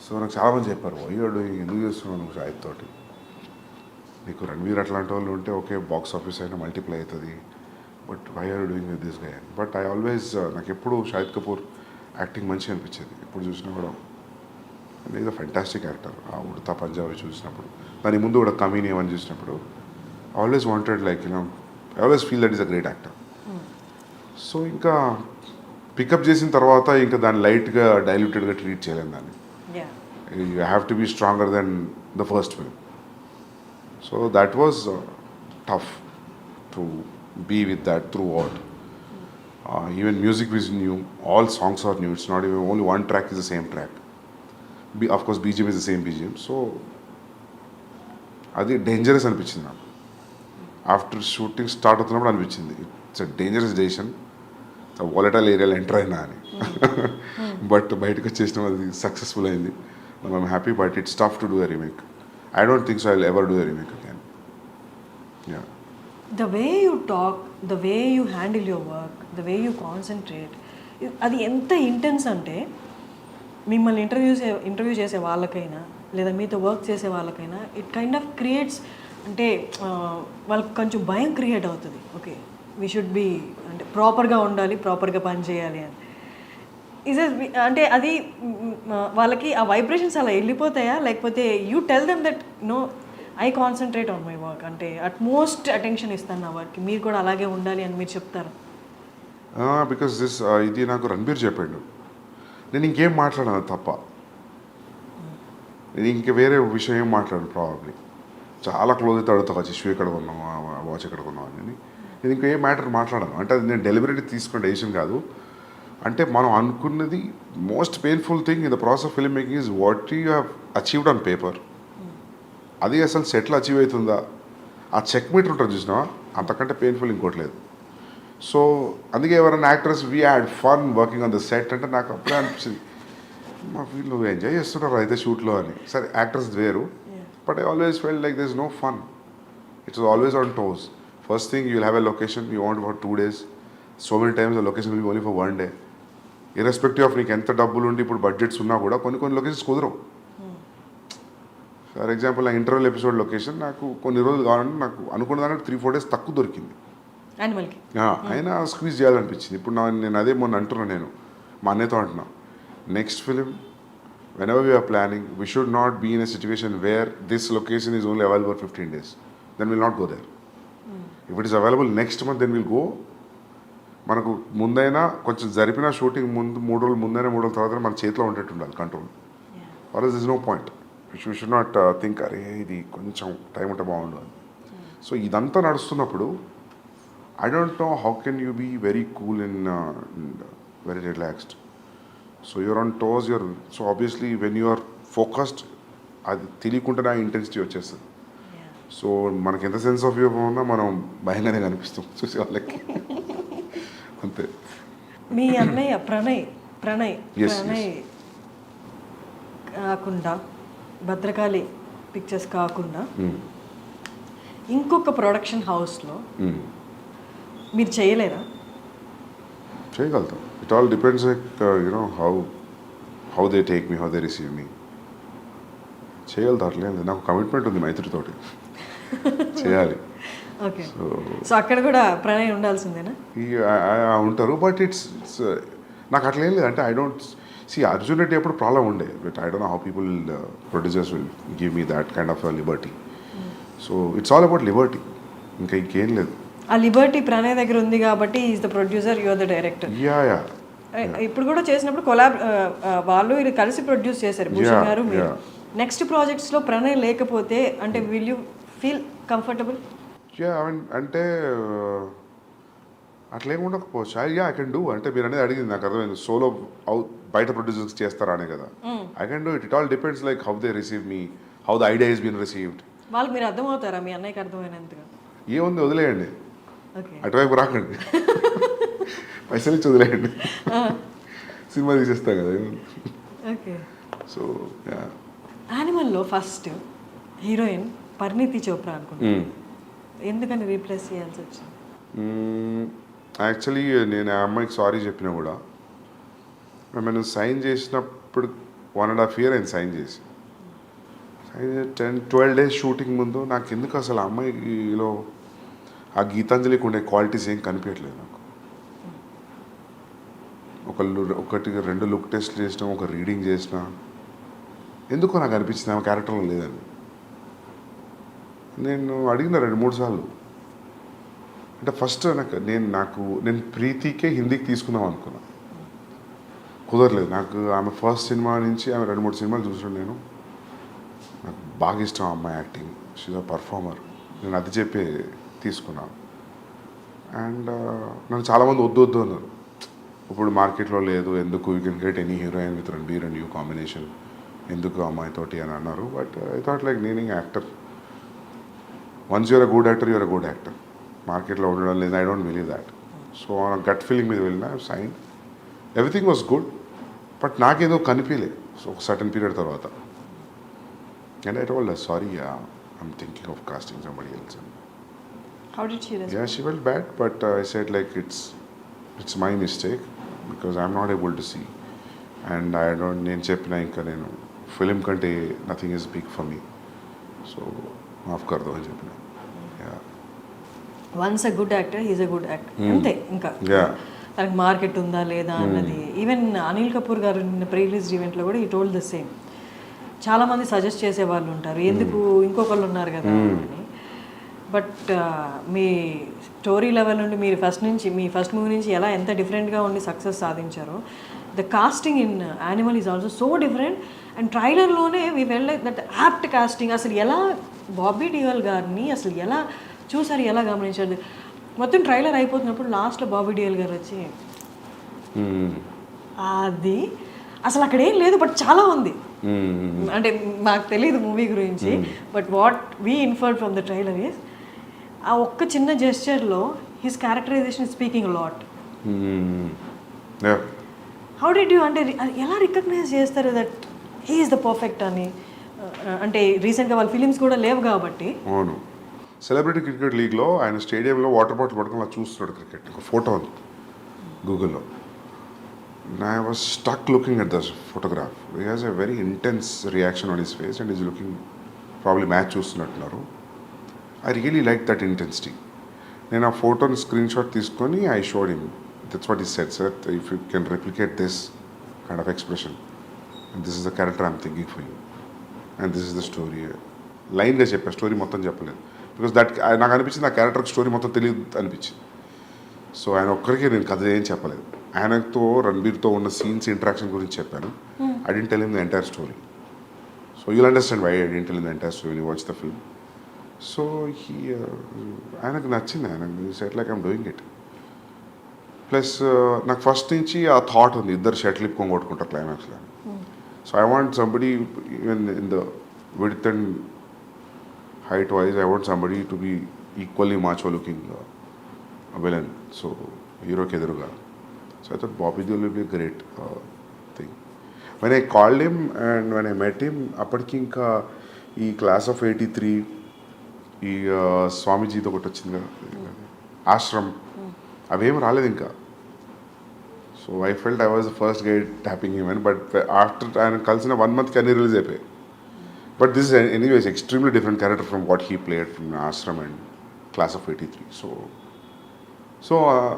సో నాకు చాలామంది చెప్పారు, అయ్యాడు ఎందుకు చేస్తున్నావు నువ్వు షాహిద్ తోటి, నీకు రణ్వీర్ అట్లాంటి వాళ్ళు ఉంటే ఓకే బాక్స్ ఆఫీస్ అయినా మల్టిప్లై అవుతుంది, but why are doing with this guy. But I always, నాకు ఎప్పుడు షాహిద్ కపూర్ యాక్టింగ్ మంచిగా అనిపించేది. ఎప్పుడు చూసినా కూడా ఈజ్ అ ఫెంటాస్టిక్ యాక్టర్. ఆ ఉడతా పంజాబీ చూసినప్పుడు, దాని ముందు కూడా కమీని అని చూసినప్పుడు always wanted like I always feel that is a great actor. So ఇంకా పికప్ చేసిన తర్వాత ఇంకా దాన్ని లైట్గా డైల్యూటెడ్గా ట్రీట్ చేయలేము దాన్ని. You have to be stronger than the first film. So that was tough to be with that throughout. Even music is new, all songs are new. It's not even only one track is the same track. Of course BGM is the same BGM. So అది dangerous అనిపించింది నాకు. After shooting start అవుతున్నప్పుడు అనిపించింది it's a dangerous decision, volatile ఏరియాలో enter అయినా అని. But బయటకు వచ్చేసిన అది సక్సెస్ఫుల్ అయింది. I'm happy. But it's tough to do a remake. I don't think so I will ever do a remake again. Yeah. The way you talk, the way you handle your work, the way you concentrate, అది ఎంత intense అంటే మిమ్మల్ని interview చేసే వాళ్ళకైనా లేదా మీతో work చేసే వాళ్ళకైనా ఇట్ కైండ్ ఆఫ్ క్రియేట్స్, అంటే వాళ్ళకి కొంచెం భయం క్రియేట్ అవుతుంది. ఓకే వీ షుడ్ బీ, అంటే ప్రాపర్గా ఉండాలి, ప్రాపర్గా పని చేయాలి అని. అంటే అది వాళ్ళకి ఆ వైబ్రేషన్స్ అలా వెళ్ళిపోతాయా, లేకపోతే you tell them that no I concentrate on my work, అంటే అట్మోస్ట్ అటెన్షన్ ఇస్తాను నా వర్క్కి, మీరు కూడా అలాగే ఉండాలి అని మీరు చెప్తారు? బికాస్ ఇది నాకు రణబీర్ చెప్పాడు. నేను ఇంకేం మాట్లాడాను తప్ప, నేను ఇంక వేరే విషయం ఏం మాట్లాడాను. ప్రాబబ్లీ చాలా క్లోజ్ అయితే అడుగుతా, వచ్చి షూ ఎక్కడ కొన్నావు, వాచ్ ఎక్కడ కొన్నావు అని. నేను ఇంకే మ్యాటర్ మాట్లాడాను. అంటే అది నేను డెలిబరేట్గా తీసుకున్న డెసిషన్ కాదు. అంటే మనం అనుకున్నది most painful thing in the process of film making is what you have achieved on paper అది అసలు సెటిల్ అచీవ్ అవుతుందా, ఆ చెక్ మీటర్ ఉంటుంది చూసినా, అంతకంటే పెయిన్ఫుల్ ఇంకోటి లేదు. సో అందుకే ఎవరైనా actors we had fun working on the set అంటే నాకు అప్పుడే అనిపించింది, మా వీళ్ళు ఎంజాయ్ చేస్తున్నారు అయితే షూట్లో అని. సరే యాక్టర్స్ వేరు, but I always felt like this no fun. It's always on toes. First thing you will have a location, you want for 2 days. So many times the location will be only for 1 day. Irrespective of నీకు ఎంత డబ్బులు ఉండి ఇప్పుడు budgets ఉన్నా కూడా కొన్ని locations కుదరవు. For example నా ఇంటర్వెల్ ఎపిసోడ్ లొకేషన్ నాకు కొన్ని రోజులు కావాలంటే నాకు అనుకున్న దానికి 3-4 days తక్కువ దొరికింది. అయినా స్క్వీజ్ చేయాలనిపించింది. ఇప్పుడు నేను అదే మొన్న అంటున్నాను, నేను మా అన్నయ్యతో అంటున్నా, next film whenever we are planning, we should not be in a situation where this location is only available for 15 days. Then we'll not go there. If it is available next month, then we'll go. మనకు ముందైనా కొంచెం జరిపిన shooting ముందు 3 రోజులు ముందైనా 3 రోజుల తర్వాత మన చేతిలో ఉండేట్టు ఉండాలి control. Or is no point. You should not think అరే ఇది కొంచెం టైం ఉంటే బాగుండు అని. సో ఇదంతా నడుస్తున్నప్పుడు I don't know how can you be very cool and very relaxed. So you're on toes, so obviously when you are focused అది తెలియకుండా ఇంటెన్సిటీ వచ్చేస్తుంది. సో మనకి ఎంత సెన్స్ ఆఫ్ హ్యూమర్ ఉన్నా మనం భయంగానే కనిపిస్తాం చూసే వాళ్ళకి. అంతే. మీ అన్నయ్య ప్రణయ్ కాకుండా భద్రకాళి పిక్చర్స్ కాకుండా ఇంకొక ప్రొడక్షన్ హౌస్లో మీరు చేయలేరా? చేయగలుగుతాం. It all depends like you know how they take me, how they receive me. చేయగలుగుతా, అట్లేదు. నాకు కమిట్మెంట్ ఉంది మైత్రితోటి, చేయాలి. ఓకే. సో అక్కడ కూడా ప్రణయ్ ఉండాల్సిందేనా? ఉంటారు, బట్ ఇట్స్ నాకు అట్లా ఏం లేదు. అంటే I don't see Arjun Reddy ఎప్పుడు ప్రాబ్లం ఉండే, but I don't know how people producers will give me that kind of liberty. So it's all about liberty, ఇంకా ఇంకేం లేదు. ఆ లిబర్టీ ప్రణయ్ దగ్గర ఉంది కాబట్టి is the producer, you are the director. Yeah. ఇప్పుడు కూడా చేసినప్పుడు వాళ్ళు ఇది కలిసి ప్రొడ్యూస్ చేశారు, భూషణ్ గారు మీరు. నెక్స్ట్ ప్రాజెక్ట్స్లో ప్రణయ్ లేకపోతే అంటే విల్ యూ ఫీల్ కంఫర్టబుల్? అంటే అట్లా ఏమి ఉండకపోవచ్చు. I can do. అంటే మీరు అనేది అడిగింది నాకు అర్థమైంది, సోలో బయట ప్రొడ్యూసర్స్ చేస్తారా అనే కదా. I can do it. It all depends like how they receive me, how the idea is been received. వాళ్ళకి మీరు అర్థమవుతారా? మీ అన్నయ్యకి అర్థమైనంతగా ఏముంది, వదిలేయండి, అటువైపు రాకండి, పైసలు ఇచ్చి వదిలేయండి, సినిమా తీసేస్తాం కదా. ఓకే. సో యానిమల్లో ఫస్ట్ హీరోయిన్ పరిణీతి చోప్రా అనుకుంటున్నాను, ఎందుకని రీప్లేస్ చేయాల్సి వచ్చింది? యాక్చువల్లీ నేను ఆ అమ్మాయికి సారీ చెప్పినా కూడా, మేము సైన్ చేసినప్పుడు 1.5 years అయింది సైన్ చేసి. 10-12 days షూటింగ్ ముందు నాకు ఎందుకు అసలు ఆ అమ్మాయిలో ఆ గీతాంజలికి ఉండే క్వాలిటీస్ ఏం కనిపించట్లేదు నాకు. 1-2 లుక్ టెస్ట్ చేసినా, ఒక రీడింగ్ చేసినా, ఎందుకో నాకు అనిపించింది ఆమె క్యారెక్టర్లో లేదని. నేను అడిగిన 2-3 సార్లు. అంటే ఫస్ట్ నేను ప్రీతికే హిందీకి తీసుకుందాం అనుకున్నా, కుదరలేదు. నాకు ఆమె ఫస్ట్ సినిమా నుంచి ఆమె 2-3 సినిమాలు చూసాను నేను. నాకు బాగా ఇష్టం ఆ అమ్మాయి యాక్టింగ్, షీజ్ అ పర్ఫార్మర్. నేను అది చెప్పి తీసుకున్నాను. అండ్ నన్ను చాలామంది వద్దు అన్నారు, ఇప్పుడు మార్కెట్లో లేదు, ఎందుకు, you can get any heroine with Ranbir and you combination, ఎందుకు అమ్మాయితోటి అని అన్నారు. బట్ ఐ థాట్ లైక్ నేను actor, once you're a good actor, you're a good actor. మార్కెట్లో ఉండడం లేదు, I don't believe that. So gut feeling మీద వెళ్ళిన sign, everything was good, but నాకేదో కనిపించలేదు. సో ఒక సర్టన్ పీరియడ్ తర్వాత, and I told her sorry, I'm thinking of casting somebody else. How did she respond? Yeah, she felt bad, but I said like it's my mistake because I'm not able to see, and I don't. నేను చెప్పిన ఇంకా నేను film కంటే nothing is big for me, so మాఫ్ కర్దో అని చెప్పిన. Once a good actor, he's a good actor, అంతే. ఇంకా తనకి మార్కెట్ ఉందా లేదా అన్నది. ఈవెన్ అనిల్ కపూర్ గారు నిన్న ప్రీ రిలీజ్ ఈవెంట్లో కూడా ఈ టోల్డ్ ద సేమ్. చాలామంది సజెస్ట్ చేసే వాళ్ళు ఉంటారు, ఎందుకు ఇంకొకళ్ళు ఉన్నారు కదా అని. బట్ మీ స్టోరీ లెవెల్ నుండి మీరు మీ ఫస్ట్ మూవీ నుంచి ఎంత డిఫరెంట్గా ఉండి సక్సెస్ సాధించారో, the casting in Animal is also so different. And ట్రైలర్లోనే we fell like that apt casting. అసలు ఎలా బాబీ డియోల్ గారిని అసలు ఎలా చూసారు, ఎలా గమనించారు? మొత్తం ట్రైలర్ అయిపోతున్నప్పుడు లాస్ట్లో బాబీ డియోల్ గారు వచ్చి అది అసలు అక్కడ ఏం లేదు, బట్ చాలా ఉంది. అంటే మాకు తెలియదు మూవీ గురించి, but what we inferred from the trailer is ఆ ఒక్క చిన్న జెస్చర్లో his characterization speaking lot. How did you అంటే ఎలా రికగ్నైజ్ చేస్తారు that he is the perfect అని? అంటే రీసెంట్గా వాళ్ళ ఫిలిమ్స్ కూడా లేవు కాబట్టి. అవును, సెలబ్రిటీ క్రికెట్ లీగ్లో ఆయన స్టేడియంలో వాటర్ బాటిల్ పట్టుకొని అలా చూస్తున్నాడు క్రికెట్. ఒక ఫోటో ఉంది గూగుల్లో. I was stuck looking at this photograph. He has a very intense reaction on his face and he's looking probably match చూస్తున్నట్టున్నారు. I really liked that intensity. నేను ఆ ఫోటోని స్క్రీన్ షాట్ తీసుకొని I showed him. That's what he said, sir. If you can replicate this kind of expression, and this is the character I'm thinking for you, and this is the story. లైన్గా చెప్పా, story మొత్తం చెప్పలేదు. Because that నాకు అనిపించింది ఆ క్యారెక్టర్కి story మొత్తం తెలియదు అనిపించింది. సో ఆయన ఒక్కరికి నేను కథ ఏం చెప్పలేదు. ఆయనతో రణబీర్తో ఉన్న సీన్స్ ఇంటరాక్షన్ గురించి చెప్పాను. I didn't tell him the entire story. So you'll understand why I didn't tell him the entire story, watch the film. So ఆయనకు నచ్చింది. ఆయనకు said like I'm doing it. Plus నాకు ఫస్ట్ నుంచి ఆ thought ఉంది, ఇద్దరు షర్ట్లు ఇప్పుకొని కొట్టుకుంటారు క్లైమాక్స్లో. So I want somebody even in the width and height wise, I want somebody to be equally macho looking villain. So hero ke eduruga. So I thought Bobby Deol will be a great thing. When I called him and when I met him, appadiki inka ee class of 83 ee Swamiji తో ఒకటి వచ్చింది కదా, ఆశ్రమ్, అవేం రాలేదు ఇంకా. So I felt I was the first guy tapping him అని. But after ఆయన కలిసిన 1 month అన్నీ రిలీజ్ అయిపోయాయి. But this is anyways extremely different character from what he played from Ashram and Class of 83. So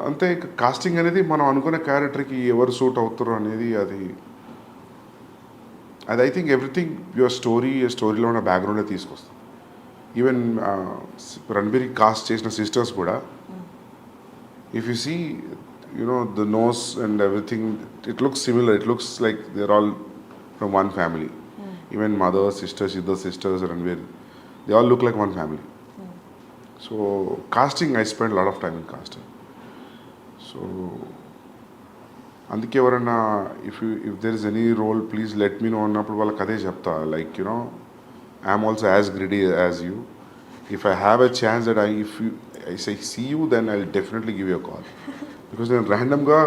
అంతే casting అనేది మనం అనుకునే క్యారెక్టర్కి ఎవరు సూట్ అవుతారు అనేది అది ఐ థింక్ ఎవ్రీథింగ్ యువర్ స్టోరీలో ఉన్న బ్యాక్గ్రౌండే తీసుకొస్తాం. ఈవెన్ రణబీర్ కాస్ట్ చేసిన సిస్టర్స్ కూడా if you see you know the nose and everything it looks similar. It looks like they are all from one family. Even mother, sisters, either sisters, Ranveer, they all look like one family. So casting, I spent a lot of time in casting. So అందుకే ఎవరన్నా if there is any role, please let me know అన్నప్పుడు వాళ్ళకి అదే చెప్తా. Like, you know, I am also as greedy as you. If I have a chance that I say see you, then I'll definitely give you a call. Because నేను randomగా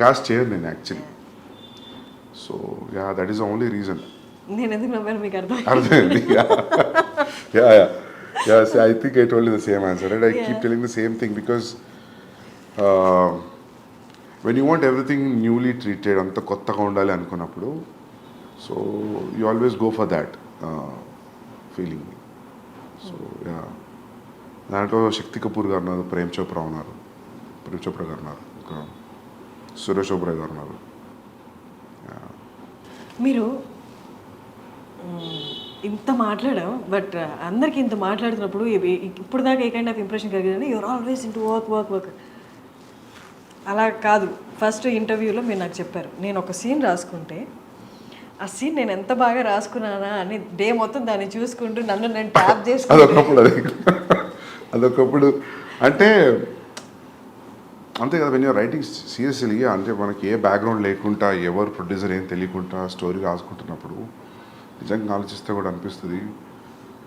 cast చేయను నేను actually. So yeah, that is the only reason. నేను ఎందుకు నవ్వాను మీకు అర్థమైంది. I think I told you the same answer, right? I keep telling the same thing because when you want everything newly treated, అంత కొత్తగా ఉండాలి అనుకున్నప్పుడు, so you always go for that feeling. So దాంట్లో శక్తి కపూర్ గారు ఉన్నారు, ప్రేమ్ చోప్రా గారు ఉన్నారు, ఇంకా సురేష్ ఓబ్రాయ్ గారు ఉన్నారు. మీరు ఇంత మాట్లాడాం, బట్ అందరికీ ఇంత మాట్లాడుతున్నప్పుడు ఇప్పుడు దాకా ఏ కైండ్ ఆఫ్ ఇంప్రెషన్ కలిగిందంటే యూఆర్ ఆల్వేస్ ఇంటూ వర్క్. అలా కాదు. ఫస్ట్ ఇంటర్వ్యూలో మీరు నాకు చెప్పారు, నేను ఒక సీన్ రాసుకుంటే ఆ సీన్ నేను ఎంత బాగా రాసుకున్నానా అని డే మొత్తం దాన్ని చూసుకుంటూ నన్ను నేను ట్యాప్ చేసుకుంటూ అదొకప్పుడు అంటే అంతే కదా. వెన్ యూర్ రైటింగ్ సీరియస్లీ, అంటే మనకి ఏ బ్యాక్గ్రౌండ్ లేకుండా, ఎవరు ప్రొడ్యూసర్ ఏం తెలియకుండా స్టోరీ రాసుకుంటున్నప్పుడు నిజంగా ఆలోచిస్తే కూడా అనిపిస్తుంది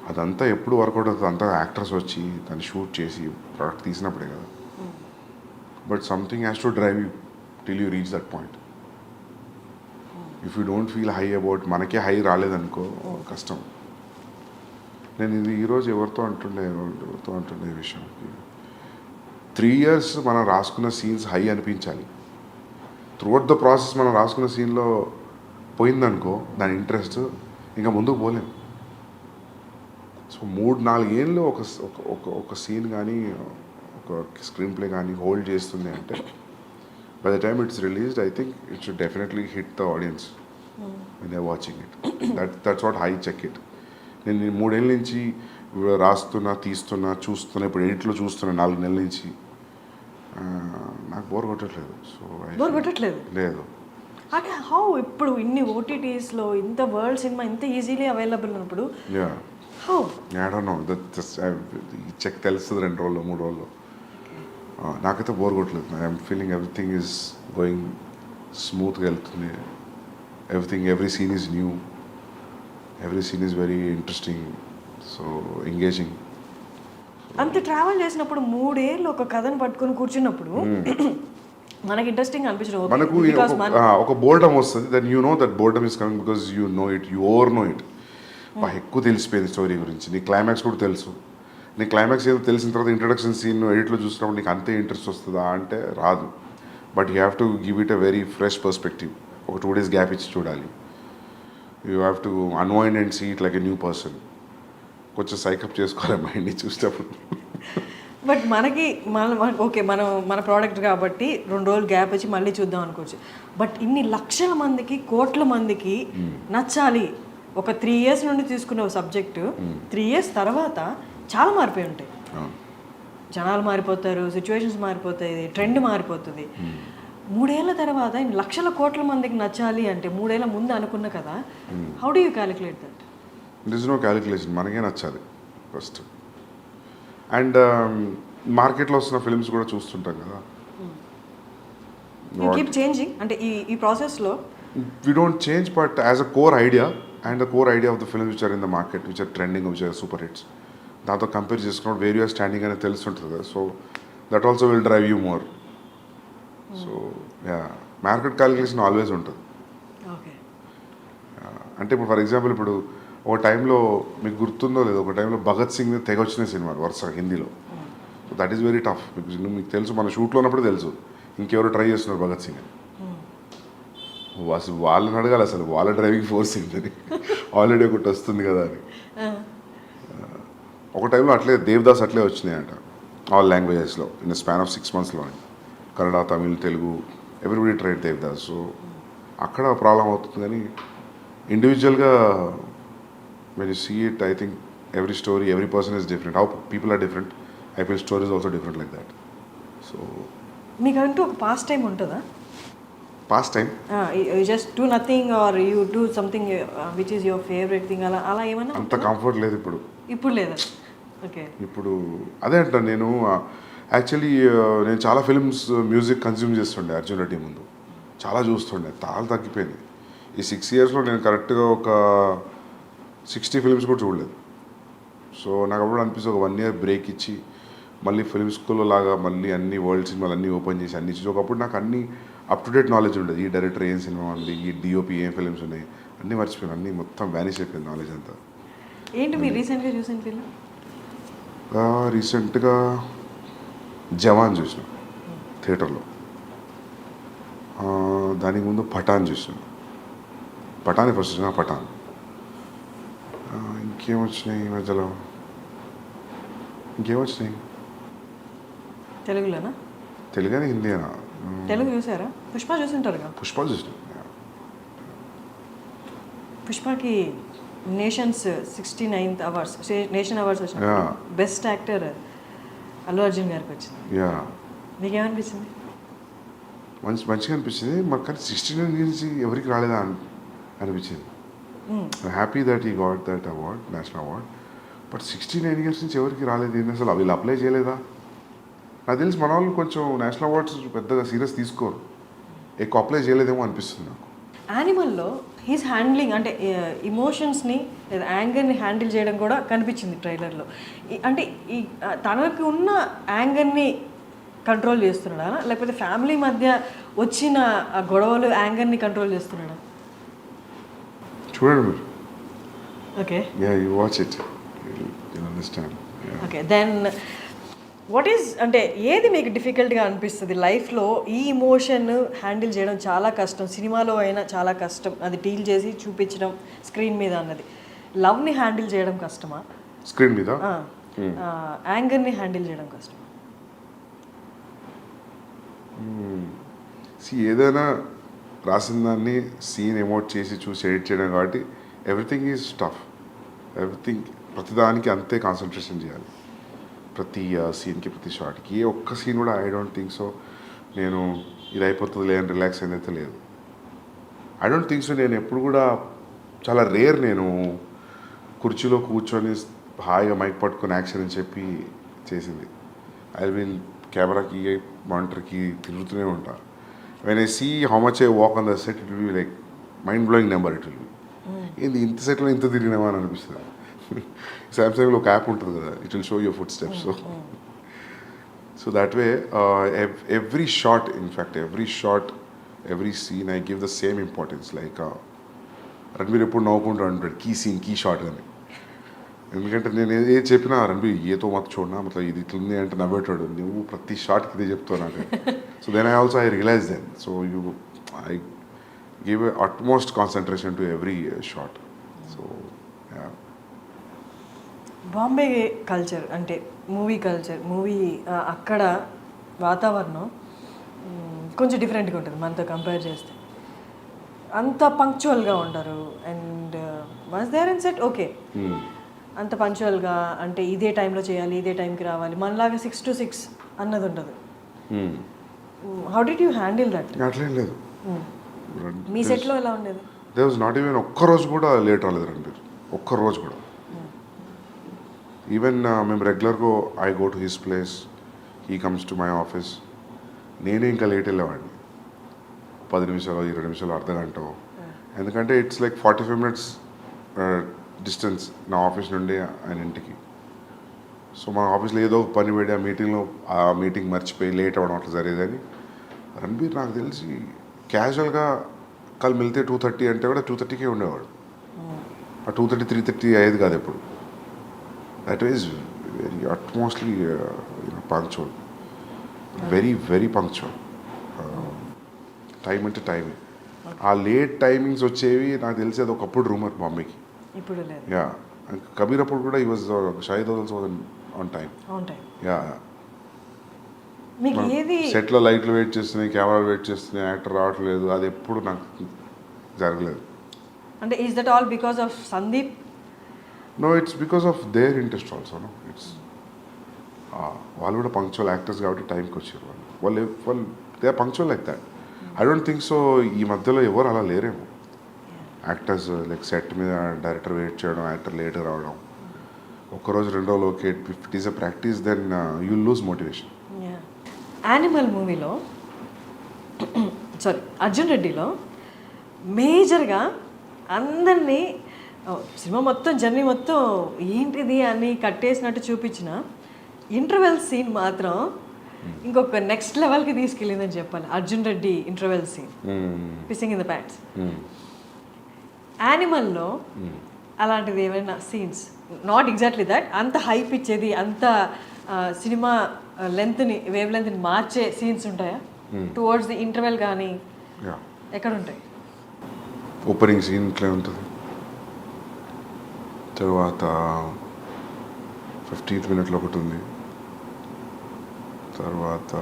అదంతా ఎప్పుడు వర్కౌట్ అవుతుంది. అంతా యాక్టర్స్ వచ్చి దాన్ని షూట్ చేసి ప్రోడక్ట్ తీసినప్పుడే కదా. But something has to drive you till you reach that point. If you don't feel high about, మనకే హై రాలేదనుకో కష్టం. నేను ఇది ఈరోజు ఎవరితో అంటుండే ఈ విషయం, 3 years మనం రాసుకున్న సీన్స్ హై అనిపించాలి. త్రూఅవుట్ ద ప్రాసెస్ మనం రాసుకున్న సీన్లో పోయిందనుకో దాని ఇంట్రెస్ట్, ఇంకా ముందుకు పోలేం. సో 3-4 ఏళ్ళు ఒక సీన్ కానీ ఒక స్క్రీన్ ప్లే కానీ హోల్డ్ చేస్తుంది అంటే, by the time it's released I think it should definitely hit the audience when they watching it. That's what I check it. నేను 3 ఏళ్ళ నుంచి రాస్తున్నా, చూస్తున్నా, ఇప్పుడు ఎడిట్లో చూస్తున్నా 4 నెలల నుంచి. నాకు బోర్ కొట్టట్లేదు. సో బోర్ కొట్టట్లేదు లేదు. అంటే హౌ ఇప్పుడు ఇన్ని ఓటీటీస్లో ఇంత వరల్డ్ సినిమా ఇంత ఈజీలీ అవైలబుల్ ఉన్నప్పుడు how? I don't know. Check తెలుస్తుంది 2 రోజుల్లో 3 రోజుల్లో. నాకైతే బోర్ కొట్టలేదు. I'm feeling everything is going స్మూత్గా వెళ్తుంది. Every scene is new. Every scene is very interesting, so engaging. అంత ట్రావెల్ చేసినప్పుడు 3 ఏళ్ళు ఒక కథను పట్టుకొని కూర్చున్నప్పుడు మనకి ఇంట్రెస్టింగ్ అనిపించడం మనకు బికాస్ ఒక బోర్డమ్ వస్తుంది, then you know that boredom is coming because you know it, you over know it. ఎక్కువ తెలిసిపోయింది స్టోరీ గురించి, నీ క్లైమాక్స్ కూడా తెలుసు. నీ క్లైమాక్స్ ఏదో తెలిసిన తర్వాత ఇంట్రడక్షన్ సీన్ ఎడిట్లో చూసినప్పుడు నీకు అంతే ఇంట్రెస్ట్ వస్తుందా అంటే రాదు. But you have to give it a very fresh perspective. ఒక 2 days గ్యాప్ ఇచ్చి చూడాలి. You have to unwind and see it like a new person. కొంచెం సైకప్ చేసుకోవాలి మైండ్ని చూసేటప్పుడు. బట్ మనకి ఓకే మన ప్రోడక్ట్ కాబట్టి 2 రోజులు గ్యాప్ వచ్చి మళ్ళీ చూద్దాం అనుకోవచ్చు. బట్ ఇన్ని లక్షల మందికి, కోట్ల మందికి నచ్చాలి. ఒక 3 years నుండి తీసుకున్న సబ్జెక్టు 3 years తర్వాత చాలా మారిపోయి ఉంటాయి. జనాలు మారిపోతారు, సిచ్యువేషన్స్ మారిపోతాయి, ట్రెండ్ మారిపోతుంది. 3 ఏళ్ల తర్వాత ఇన్ని లక్షల కోట్ల మందికి నచ్చాలి అంటే 3 ఏళ్ల ముందు అనుకున్న కదా, how do you calculate that? It is no calculation, మనకే నచ్చాలి ఫస్ట్. అండ్ మార్కెట్లో వస్తున్న ఫిల్మ్స్ కూడా చూస్తుంటాం కదా, యూ కీప్ చేంజింగ్. అంటే ఈ ప్రాసెస్లో we don't change, but as a core idea and the core idea of the films which are in the market, which are trending, which are super hits, దాంతో compare చేసుకున్నప్పుడు where you're standing అనేది తెలుస్తుంటుంది కదా, so that also will drive you more. So yeah, market calculation always ఉంటుంది. Okay, అంటే ఇప్పుడు for example ఇప్పుడు ఒక టైంలో మీకు గుర్తుందో లేదో, ఒక టైంలో భగత్ సింగ్ తెగ వచ్చిన సినిమాలు వరుస హిందీలో. So that is very tough because మీకు తెలుసు, మన షూట్లో ఉన్నప్పుడు తెలుసు ఇంకెవరు ట్రై చేస్తున్నారు భగత్ సింగ్ అని. అసలు వాళ్ళని అడగాలి అసలు వాళ్ళ డ్రైవింగ్ ఫోర్స్ ఏంటని, ఆల్రెడీ ఒకటి వస్తుంది కదా అని. ఒక టైంలో అట్లే దేవదాస్ అట్లే వచ్చినాయంట ఆల్ లాంగ్వేజెస్లో in span of 6 months Kannada, Tamil, Telugu, everybody tried Devdas. So అక్కడ ప్రాబ్లం అవుతుంది. కానీ ఇండివిజువల్గా when you see it, I think every story, every person is different. How people are different, I feel story is also different like that. So మీకంటూ ఒక past time ఉంటుందా? Past time you just do nothing or you do something which is your favourite thing, అలా ఏమన్నా అంత comfort లేదు ఇప్పుడు. ఇప్పుడు లేదా? ఓకే, ఇప్పుడు అదే అంటాను నేను. యాక్చువల్లీ నేను చాలా ఫిల్మ్స్ మ్యూజిక్ కన్జ్యూమ్ చేస్తుండే అర్జున్ రెడ్డి ముందు, చాలా చూస్తుండే, చాలా తగ్గిపోయింది. ఈ 6 yearsలో నేను కరెక్ట్గా ఒక 60 films కూడా చూడలేదు. సో నాకు అప్పుడు అనిపిస్తుంది ఒక 1 year బ్రేక్ ఇచ్చి మళ్ళీ ఫిల్మ్ స్కూల్లో లాగా మళ్ళీ అన్ని వరల్డ్ సినిమాలు అన్నీ ఓపెన్ చేసి అన్ని చూసి, ఒకప్పుడు నాకు అన్ని అప్ టు డేట్ నాలెడ్జ్ ఉండేది. ఈ డైరెక్టర్ ఏం సినిమా ఉంది, ఈ డిఓపి ఏం ఫిల్మ్స్ ఉన్నాయి, అన్నీ మర్చిపోయాను. అన్నీ మొత్తం వ్యానిష్ అయిపోయింది నాలెడ్జ్ అంతా. ఏంటి మీరు రీసెంట్గా చూసిన ఫిల్మ్? రీసెంట్గా జవాన్ చూసిన థియేటర్లో. దానికి ముందు పఠాన్ చూసిన. పఠాన్ ఫస్ట్ చూసిన, పఠాన్. ఇంకేమొచ్చినాయి ఈ మధ్యలో, ఇంకేమొచ్చినాయి? తెలుగులోనా? తెలుగునే, హిందీనా? తెలుగు చూసారా? పుష్ప చూసింటారు కదా? పుష్ప చూసిన. పుష్పకి nations 69th awards, nation awards వచ్చిన బెస్ట్ యాక్టర్ అల్లు అర్జున్ గారికి వచ్చింది. యా, మీకేమనిపించింది? మంచిగా అనిపించింది మాకు. కానీ 69 years ఎవరికి రాలేదా అనిపించింది. Happy that he got that award, national award. But 69 years నుంచి ఎవరికి రాలేదు ఏంటి అసలు? వీళ్ళు అప్లై చేయలేదా? నాకు తెలిసి మన వాళ్ళు కొంచెం నేషనల్ అవార్డ్స్ పెద్దగా సీరియస్ తీసుకోరు, ఎక్కువ అప్లై చేయలేదేమో అనిపిస్తుంది నాకు. యానిమల్లో హీస్ హ్యాండ్లింగ్ అంటే ఇమోషన్స్ని లేదా యాంగర్ని హ్యాండిల్ చేయడం కూడా కనిపించింది ట్రైలర్లో. అంటే ఈ తనకు ఉన్న యాంగర్ని కంట్రోల్ చేస్తున్నాడా, లేకపోతే ఫ్యామిలీ మధ్య వచ్చిన ఆ గొడవలు యాంగర్ని కంట్రోల్ చేస్తున్నాడా? చూడండి మీరు. Okay, you watch it, you understand. Okay, then what is అంటే ఏది మీకు డిఫికల్ట్గా అనిపిస్తుంది లైఫ్లో? ఈ ఇమోషన్ హ్యాండిల్ చేయడం చాలా కష్టం, సినిమాలో అయినా చాలా కష్టం, అది డీల్ చేసి చూపించడం స్క్రీన్ మీద అన్నది. లవ్ని హ్యాండిల్ చేయడం కష్టమా స్క్రీన్ మీద? యాంగర్ని హ్యాండిల్ చేయడం కష్టమా? ఏదైనా రాసిన దాన్ని సీన్ ఎమోట్ చేసి చూసి ఎడిట్ చేయడం కాబట్టి ఎవ్రీథింగ్ ఈజ్ టఫ్. ఎవ్రీథింగ్ ప్రతిదానికి అంతే కాన్సన్ట్రేషన్ చేయాలి, ప్రతి సీన్కి, ప్రతి షాట్కి. ఏ ఒక్క సీన్ కూడా ఐ డోంట్ థింక్ సో నేను ఇది అయిపోతుంది లేదని రిలాక్స్ అయిందైతే లేదు. I don't think so. నేను ఎప్పుడు కూడా చాలా రేర్ నేను కుర్చీలో కూర్చొని హాయిగా మైక్ పట్టుకొని యాక్షన్ అని చెప్పి చేసింది. ఐ విల్ కెమెరాకి, మానిటర్కి తిరుగుతూనే ఉంటా. When I see how much I walk on the set, it will be like mind blowing number. It will be ఏంది ఇంత సెట్లో ఇంత తిరిగినామా అని అనిపిస్తుంది. సామ్సంగ్లో ఒక యాప్ ఉంటుంది కదా, it will show your foot steps. So that way every shot, in fact every scene I give the same importance. Like Ranbir ఎప్పుడు నవ్వుకుంటూ అంటాడు కీ సీన్ కీ షాట్ అని. ఎందుకంటే నేను ఏది చెప్పినా రణబీర్ ఏతో మత చూడనా మతలబ్ ఇది ఇట్లుంది అంటే నవ్వేటాడు, నువ్వు ప్రతి షాట్కి ఇదే చెప్తావు నాకు. So then I realise then. So I give utmost concentration to every shot. So Bombay culture అంటే మూవీ కల్చర్, అక్కడ వాతావరణం కొంచెం డిఫరెంట్గా ఉంటుంది మనతో కంపేర్ చేస్తే. అంత పంక్చువల్గా ఉంటారు. And once there in set okay, అంత పంక్చువల్గా అంటే ఇదే టైంలో చేయాలి, ఇదే టైంకి రావాలి, మనలాగా 6 to 6 అన్నది ఉండదు. How did you handle that? అట్లేం లేదు. మీ సెట్లో ఎలా ఉండేది? దే వాజ్ నాట్ ఈవెన్ ఒక్కరోజు కూడా లేట్ రాలేదు రణబీర్, ఒక్కరోజు కూడా. ఈవెన్ మేము రెగ్యులర్గా I go to his place, he comes to my office. నేనే ఇంకా లేట్ వెళ్ళేవాడిని, 10 నిమిషాలు 20 నిమిషాలు అర్ధగంట. ఎందుకంటే ఇట్స్ లైక్ 45 minutes డిస్టెన్స్ నా ఆఫీస్ నుండి ఆయన ఇంటికి. సో మా ఆఫీస్లో ఏదో పని పెట్టి ఆ మీటింగ్ మర్చిపోయి లేట్ అవ్వడం అట్లా జరిగేదని. రణబీర్ నాకు తెలిసి క్యాజువల్గా కల్ మిల్తే 2:30 అంటే కూడా 2:30కే ఉండేవాడు. ఆ 2:30 3:30 అయ్యేది కాదు ఎప్పుడు. That is very utmostly punctual, very punctual. Time అంటే టైమే. ఆ లేట్ టైమింగ్స్ వచ్చేవి నాకు తెలిసి అది ఒకప్పుడు రూమర్ బాంబేకి. ఇప్పుడు లేదు. యా, కబీర్ అప్పుడు కూడా ఈ was Shahid also on time. Yeah, మీకు ఏది సెట్లో లైట్లు వెయిట్ చేస్తున్నాయి, కెమెరాలు వెయిట్ చేస్తున్నాయి, యాక్టర్ రావట్లేదు, అది ఎప్పుడు నాకు జరగలేదు. అంటే is that all because of Sandeep? No, it's because of their interest also. No, it's వాళ్ళు కూడా పంక్చువల్ యాక్టర్స్ కాబట్టి టైంకి వచ్చారు. వాళ్ళు they are punctual like that. I don't think so ఈ మధ్యలో ఎవరు అలా లేరేమో యాక్టర్స్. లైక్ సెట్ మీద డైరెక్టర్ వెయిట్ చేయడం, యాక్టర్ లేట్గా రావడం, ఒక్కరోజు 2 రోజులు okay. If it is a practice then you lose motivation. Animal మూవీలో అర్జున్ రెడ్డిలో మేజర్గా అందరినీ సినిమా మొత్తం జర్నీ మొత్తం ఏంటిది అని కట్టేసినట్టు చూపించిన ఇంటర్వెల్ సీన్ మాత్రం ఇంకొక నెక్స్ట్ లెవెల్కి తీసుకెళ్ళిందని చెప్పాలి. Arjun Reddy interval scene, pissing in the pants. యానిమల్లో అలాంటిది ఏమైనా సీన్స్, నాట్ ఎగ్జాక్ట్లీ దట్, అంత హైప్ ఇచ్చేది, అంత సినిమా వేవ్ లెంత్ని మార్చే సీన్స్ ఉంటాయా టువర్డ్స్ ది ఇంటర్వెల్? కానీ ఎక్కడ ఉంటాయి? ఓపెనింగ్ సీన్ ఇట్లా ఉంటుంది, తర్వాత 15th minute ఒకటి ఉంది, తర్వాత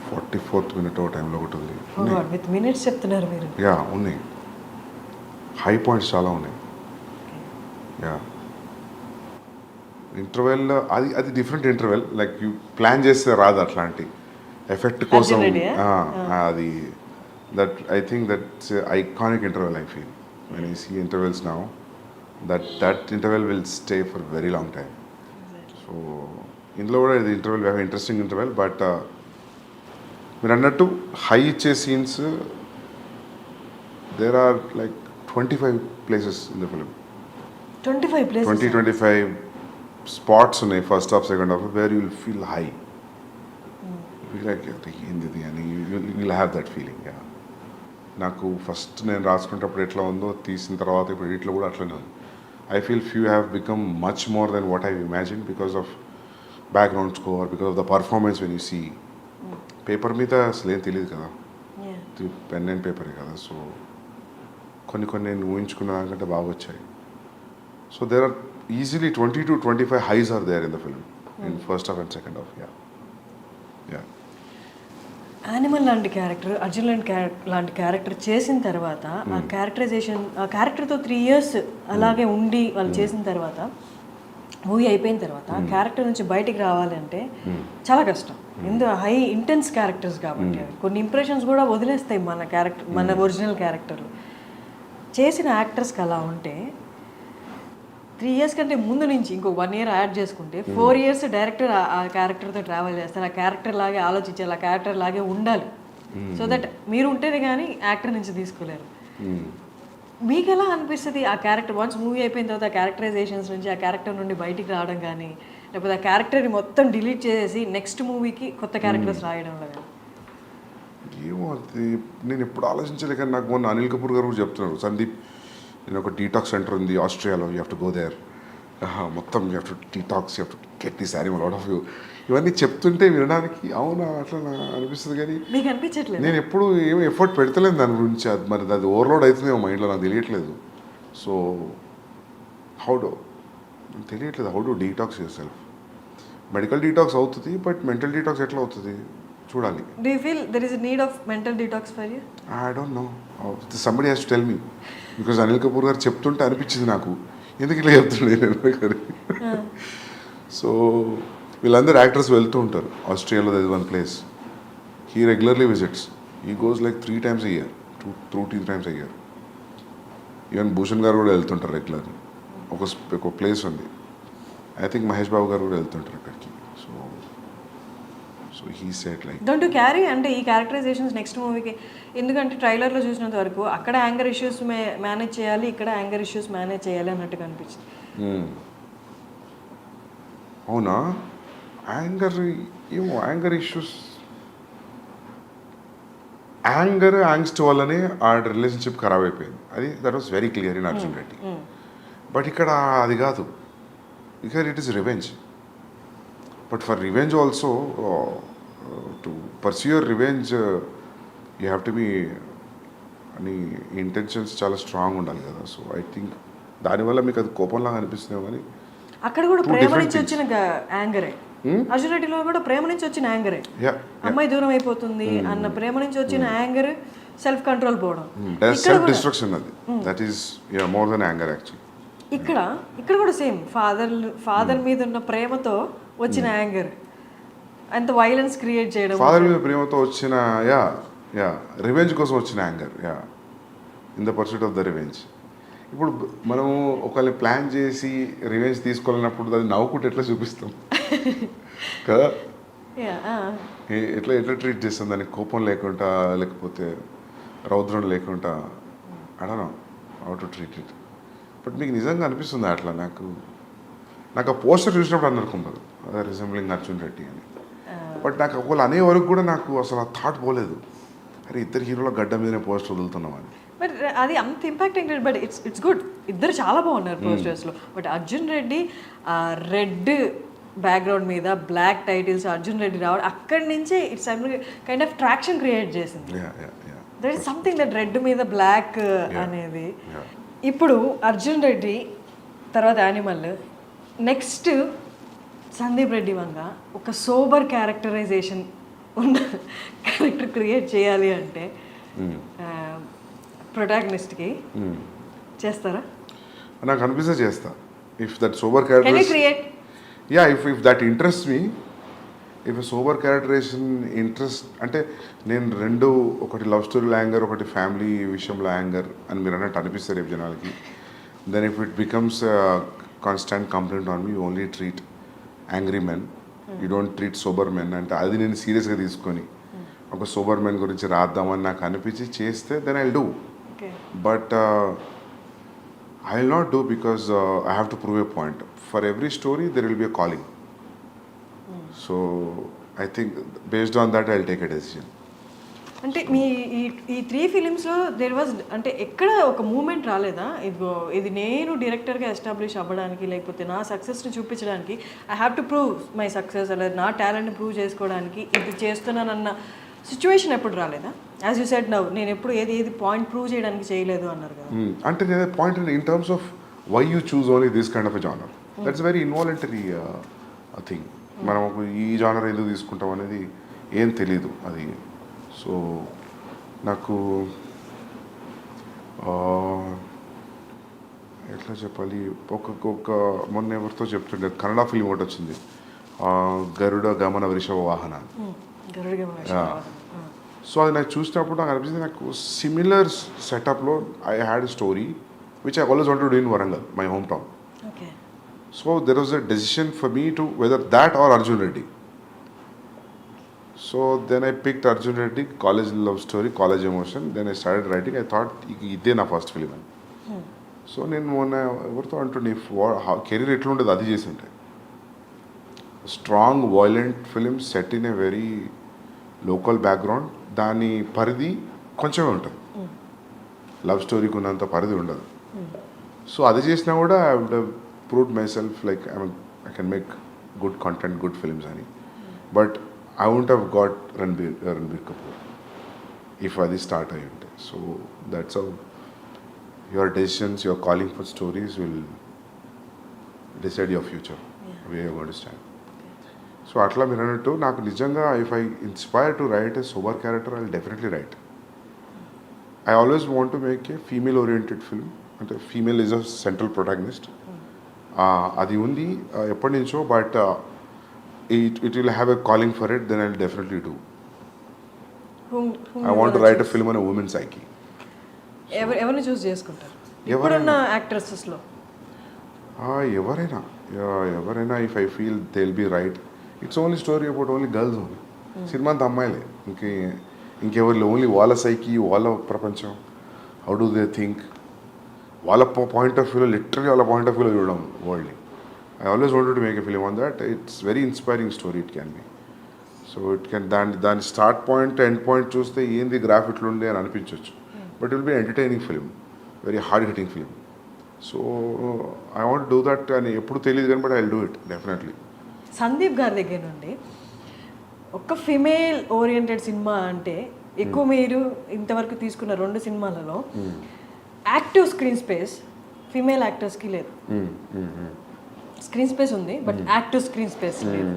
44th minute ఒక టైంలో ఒకటి ఉంది. విత్ మినిట్స్ చెప్తున్నారు మీరు. యా, ఉన్నాయి. హై పాయింట్స్ చాలా ఉన్నాయి. యా, ఇంటర్వెల్ అది different interval. Like you plan చేస్తే రాదు అట్లాంటి ఎఫెక్ట్ కోసం. అది that I think that's iconic interval. I feel when I see intervals now that interval will stay for very long time. So ఇందులో కూడా ఇది ఇంటర్వెల్ ఇంట్రెస్టింగ్ ఇంటర్వెల్. బట్ మీరు అన్నట్టు హై ఇచ్చే scenes there are like 25 places in the film. 25 places? 25 spots ఉన్నాయి first half second half where you will feel high. Like ఏంది అని you will have that feeling. నాకు ఫస్ట్ నేను రాసుకునేటప్పుడు ఎట్లా ఉందో తీసిన తర్వాత ఇప్పుడు ఇట్లా కూడా అట్లనే ఉంది. I feel few have become much more than what I imagine because of background score, because of the performance. When you see paper మీద అసలు ఏం తెలియదు కదా, పెన్ అండ్ పేపరే కదా. సో కొన్ని నేను ఊహించుకున్న దానికంటే బాగా వచ్చాయి. So there are easily 20 to 25 highs are there in the film in first half and second half. Animal లాంటి క్యారెక్టర్, అర్జున్ లాంటి క్యారెక్టర్ చేసిన తర్వాత ఆ క్యారెక్టరైజేషన్, ఆ క్యారెక్టర్తో 3 years అలాగే ఉండి వాళ్ళు చేసిన తర్వాత మూవీ అయిపోయిన తర్వాత ఆ క్యారెక్టర్ నుంచి బయటికి రావాలంటే చాలా కష్టం. ఎందుకు హై ఇంటెన్స్ క్యారెక్టర్స్ కాబట్టి కొన్ని ఇంప్రెషన్స్ కూడా వదిలేస్తాయి మన క్యారెక్టర్, మన ఒరిజినల్ క్యారెక్టర్. చేసిన యాక్టర్స్కి అలా ఉంటే 3 years కంటే ముందు నుంచి ఇంకో 1 year యాడ్ చేసుకుంటే 4 years డైరెక్టర్ ఆ క్యారెక్టర్తో ట్రావెల్ చేస్తారు. ఆ క్యారెక్టర్ లాగే ఆలోచించాలి, ఆ క్యారెక్టర్ లాగే ఉండాలి. సో దట్ మీరు ఉంటేనే కానీ యాక్టర్ నుంచి తీసుకోలేరు. మీకు ఎలా అనిపిస్తుంది ఆ క్యారెక్టర్ వన్స్ మూవీ అయిపోయిన తర్వాత ఆ క్యారెక్టరైజేషన్స్ నుంచి ఆ క్యారెక్టర్ నుండి బయటికి రావడం కానీ, లేకపోతే ఆ క్యారెక్టర్ని మొత్తం డిలీట్ చేసేసి నెక్స్ట్ మూవీకి కొత్త క్యారెక్టర్స్ రాయడంలో కానీ? ఏమో అది నేను ఎప్పుడు ఆలోచించలే, కానీ నాకు మొన్న అనిల్ కపూర్ గారు కూడా చెప్తున్నారు, సందీప్ నేను ఒక డీటాక్స్ సెంటర్ ఉంది ఆస్ట్రేలియాలో, you have to go there, మొత్తం you have to detox, you have to get this animal out of you. ఇవన్నీ చెప్తుంటే వినడానికి అవునా అట్లా అనిపిస్తుంది, కానీ మీకు అనిపించట్లేదు? నేను ఎప్పుడు ఏమి ఎఫర్ట్ పెడతలేను దాని గురించి. అది మరి అది ఓవర్లోడ్ అవుతుందేమో మైండ్లో, నాకు తెలియట్లేదు. సో హౌ డు తెలియట్లేదు, how do detox your self. Medical detox అవుతుంది, బట్ మెంటల్ డీటాక్స్ ఎట్లా అవుతుంది చూడాలి. Do you feel there is a need of mental detox for you? I don't no, somebody has to tell me, because Anil Kapoor గారు చెప్తుంటే అనిపించింది నాకు, ఎందుకు ఇట్లా చెప్తుండే. సో వీళ్ళందరూ యాక్టర్స్ వెళ్తూ ఉంటారు ఆస్ట్రేలియాలో, that is one place he regularly visits. He goes like 3 times a year, 2 times a year. Even Bhushan గారు కూడా వెళ్తుంటారు రెగ్యులర్లీ. ఒక ప్లేస్ ఉంది, ఐ థింక్ మహేష్ బాబు గారు కూడా వెళ్తుంటారు అక్కడికి. So he said like don't you carry అంటే ఈ క్యారెక్టరైజేషన్స్ నెక్స్ట్ మూవీకి, ఎందుకంటే ట్రైలర్లో చూసినంత వరకు అక్కడ యాంగర్ ఇష్యూస్ మేనేజ్ చేయాలి, ఇక్కడ యాంగర్ ఇష్యూస్ మేనేజ్ చేయాలి అన్నట్టుగా అనిపించింది. అవునా, యాంగర్ ఏమో, యాంగర్ ఇష్యూస్, యాంగ్స్ట్ వల్లనే ఆ రిలేషన్షిప్ ఖరాబ్ అయిపోయింది. అది that was very clear in Arjun Reddy. But ఇక్కడ అది కాదు, ఇక్కడ it is revenge. But for revenge also, to pursue your revenge you have to be, అని ఇంటెన్షన్స్ చాలా స్ట్రాంగ్ ఉండాలి కదా. సో ఐ థింక్ దానివల్ల మీకు అది కోపంలాగా అనిపిస్తుందేమో, కానీ అక్కడ కూడా ప్రేమ నుంచి వచ్చిన యాంగరే, అర్జున్ రెడ్డిలో కూడా ప్రేమ నుంచి వచ్చిన యాంగరే. అమ్మాయి దూరం అయిపోతుంది అన్న ప్రేమ నుంచి వచ్చిన యాంగర్, సెల్ఫ్ కంట్రోల్ పోవడం, సెల్ఫ్ డిస్ట్రక్షన్, అది that is more than anger actually. ఇక్కడ కూడా సేమ్ ఫాదర్ మీద ఉన్న ప్రేమతో వచ్చిన యాంగర్, అంత వైలెన్స్ క్రియేట్ చేయడం, ఫాదర్ మీద ప్రేమతో వచ్చిన రివెంజ్ కోసం వచ్చిన anger, in the pursuit of the revenge. ఇప్పుడు మనము ఒకరిని ప్లాన్ చేసి రివెంజ్ తీసుకోవాలన్నప్పుడు అది నవ్వుకుంటే ఎట్లా చూపిస్తాం కదా, ఎట్లా ట్రీట్ చేస్తాం దానికి, కోపం లేకుండా, లేకపోతే రౌద్రం లేకుండా, I don't know how to treat it. But మీకు నిజంగా అనిపిస్తుంది అట్లా? నాకు ఆ పోస్టర్ చూసినప్పుడు అనుకుంటారు రిజెంబ్లింగ్ అర్జున్ రెడ్డి అని. బట్ నాకు ఒకళ్ళు అనే వరకు కూడా నాకు అసలు ఆ థాట్ పోలేదు, అరే ఇద్దరు హీరోల గడ్డ మీదనే పోస్టర్ వదులుతున్నాం అని. బట్ అది అంత ఇంపాక్టింగ్, బట్ ఇట్స్ గుడ్, ఇద్దరు చాలా బాగున్నారు పోస్టర్స్లో. But Arjun Reddy red background మీద బ్లాక్ టైటిల్స్ అర్జున్ రెడ్డి రావడం, అక్కడి నుంచే it's kind of traction create చేసింది. That is something that red మీద బ్లాక్ అనేది. ఇప్పుడు అర్జున్ రెడ్డి తర్వాత యానిమల్, నెక్స్ట్ సందీప్ రెడ్డి వంగ ఒక సోబర్ క్యారెక్టరైజేషన్ ఉన్న క్యారెక్టర్ క్రియేట్ చేయాలి అంటే ప్రొటాగనిస్ట్కి చేస్తారా? నాకు అనిపిస్తే చేస్తా. If that sober character, if that interest me, if sober characterisation interest అంటే, నేను రెండు, ఒకటి లవ్ స్టోరీలో యాంగర్, ఒకటి ఫ్యామిలీ విషయంలో యాంగర్ అని మీరు అన్నట్టు అనిపిస్తారు రేపు జనాలకి. Then if it becomes constant complaint on me, you only treat angry men, you don't treat sober men అంటే, అది నేను సీరియస్గా తీసుకొని ఒక సోబర్ మెన్ గురించి రాద్దామని నాకు అనిపించి చేస్తే then I will do. But I will not do because I have to prove a point. For every story there will be a calling. So I think based on that I will take a decision. అంటే మీ ఈ 3 ఫిలిమ్స్లో there was అంటే ఎక్కడ ఒక moment రాలేదా, ఇది నేను డైరెక్టర్గా ఎస్టాబ్లిష్ అవ్వడానికి, లేకపోతే నా సక్సెస్ని చూపించడానికి, I have to prove my success, అలా నా టాలెంట్ని ప్రూవ్ చేసుకోవడానికి ఇది చేస్తున్నానన్న సిచ్యువేషన్ ఎప్పుడు రాలేదా? యాజ్ యూ సెడ్ నౌ, నేను ఎప్పుడు ఏది పాయింట్ ప్రూవ్ చేయడానికి చేయలేదు అన్నారు కదా. అంటే నేను point in terms of why you choose only this kind of a genre, that's very involuntary thing. మనం ఈ జానర్ ఎందుకు తీసుకుంటాం అనేది ఏం తెలీదు అది. సో నాకు ఎట్లా చెప్పాలి, ఒక మొన్న ఎవరితో చెప్తుండే కన్నడ ఫిలిం ఒకటి వచ్చింది, గరుడ గమన వృషభ వాహన. సో అది నాకు చూసినప్పుడు నాకు అనిపించింది, నాకు సిమిలర్ సెటప్లో I had story which I always want to do in Warangal, my home town. So there was a decision for me to whether that or Arjun Reddy. So then I picked Arjun Reddy, college love story, college emotion. Then I started writing. I thought, ఇదే నా first film అని. So నేను మొన్న ఎవరితో అంటుండే career ఎట్లుండదు అది చేసి ఉంటే strong violent film set in a very local background, దాని పరిధి కొంచెమే ఉంటుంది, లవ్ స్టోరీకి ఉన్నంత పరిధి ఉండదు. సో అది చేసినా కూడా I would have proved myself like I can make good content, good films అని. But I won't have got Ranbir Kapoor if అది స్టార్ట్ అయ్యి ఉంటే. So that's how your decisions, your calling for stories will decide your future, way you going to stand. So అట్లా మీరు అన్నట్టు నాకు నిజంగా if I inspire to write a super character I will definitely write. I always want to make a female oriented film, అంటే female is a central protagonist. అది ఉంది ఎప్పటి నుంచో, but it will have a calling for it, then I will definitely do. I want to write a film on a women psyche. ఎవరిని choose చేసుకుంటారు ఇప్పుడున్న యాక్ట్రెసెస్లో? ఎవరైనా if I feel they will be right. It's only story about only girls only. సినిమా అంతా అమ్మాయిలే, ఇంకెవరు only వాళ్ళ సైకి, వాళ్ళ ప్రపంచం, హౌ డూ దే థింక్, వాళ్ళ పాయింట్ ఆఫ్ వ్యూలో, లిటరలీ వాళ్ళ పాయింట్ ఆఫ్ వ్యూలో చూడడం వరల్డ్ని. I always wanted to make a film on that. It's very inspiring story it can be. So it can దాని స్టార్ట్ పాయింట్ ఎండ్ పాయింట్ చూస్తే ఏంది graph ఇట్లుండే అని అనిపించవచ్చు, but it will be entertaining film, very hard hitting film. So I want do that అని ఎప్పుడు తెలియదు కానీ, but I will do it definitely. Sandeep గారి దగ్గర నుండి ఒక ఫిమేల్ ఓరియంటెడ్ సినిమా అంటే ఎక్కువ మీరు ఇంతవరకు తీసుకున్న 2 సినిమాలలో యాక్టివ్ స్క్రీన్ స్పేస్ ఫిమేల్ యాక్టర్స్కి లేదు. స్క్రీన్ స్పేస్ ఉంది బట్ యాక్టివ్ స్క్రీన్ స్పేస్ లేదు.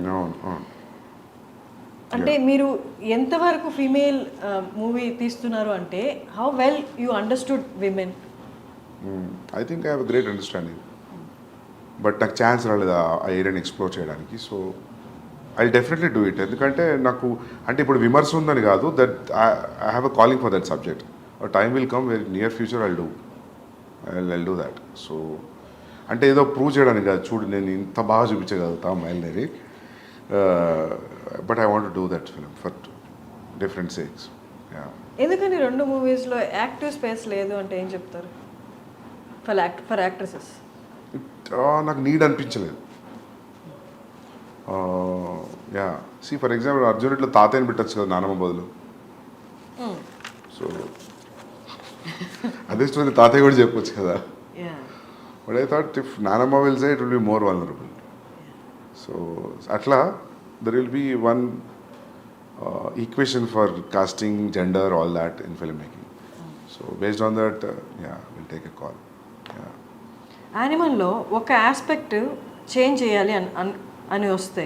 అంటే మీరు ఎంతవరకు ఫీమేల్ మూవీ తీస్తున్నారు అంటే how well you understood women? I think I have a great understanding, but నాకు ఛాన్స్ రాలేదు ఆ ఏరియాని ఎక్స్ప్లోర్ చేయడానికి. So I definitely do it. ఎందుకంటే నాకు అంటే ఇప్పుడు విమర్శ ఉందని కాదు, that I have a calling for that subject. Time will come very near future I do that. So అంటే ఏదో ప్రూవ్ చేయడానికి కాదు, చూడు నేను ఇంత బాగా చూపించగలుగుతా మైల్నేరి, but I want do that film for different sakes. ఎందుకని 2 మూవీస్లో యాక్టివ్ స్పేస్ లేదు అంటే ఏం చెప్తారు ఫర్ యాక్ట్రెసెస్? నాకు నీడ్ అనిపించలేదు. సి ఫర్ ఎగ్జాంపుల్ అర్జున్ ఇట్లా తాతయ్యని పెట్టచ్చు కదా నానమ్మ బదులు. సో అదే స్టోరీ తాతయ్య కూడా చెప్పొచ్చు కదా. బట్ ఐ థాట్ ఇఫ్ నానమ్మ will say it will be more vulnerable. So అట్లా there will be one equation for casting, gender, all that in film making. So based on that will take a call. యానిమల్లో ఒక aspect change చేయాలి అని వస్తే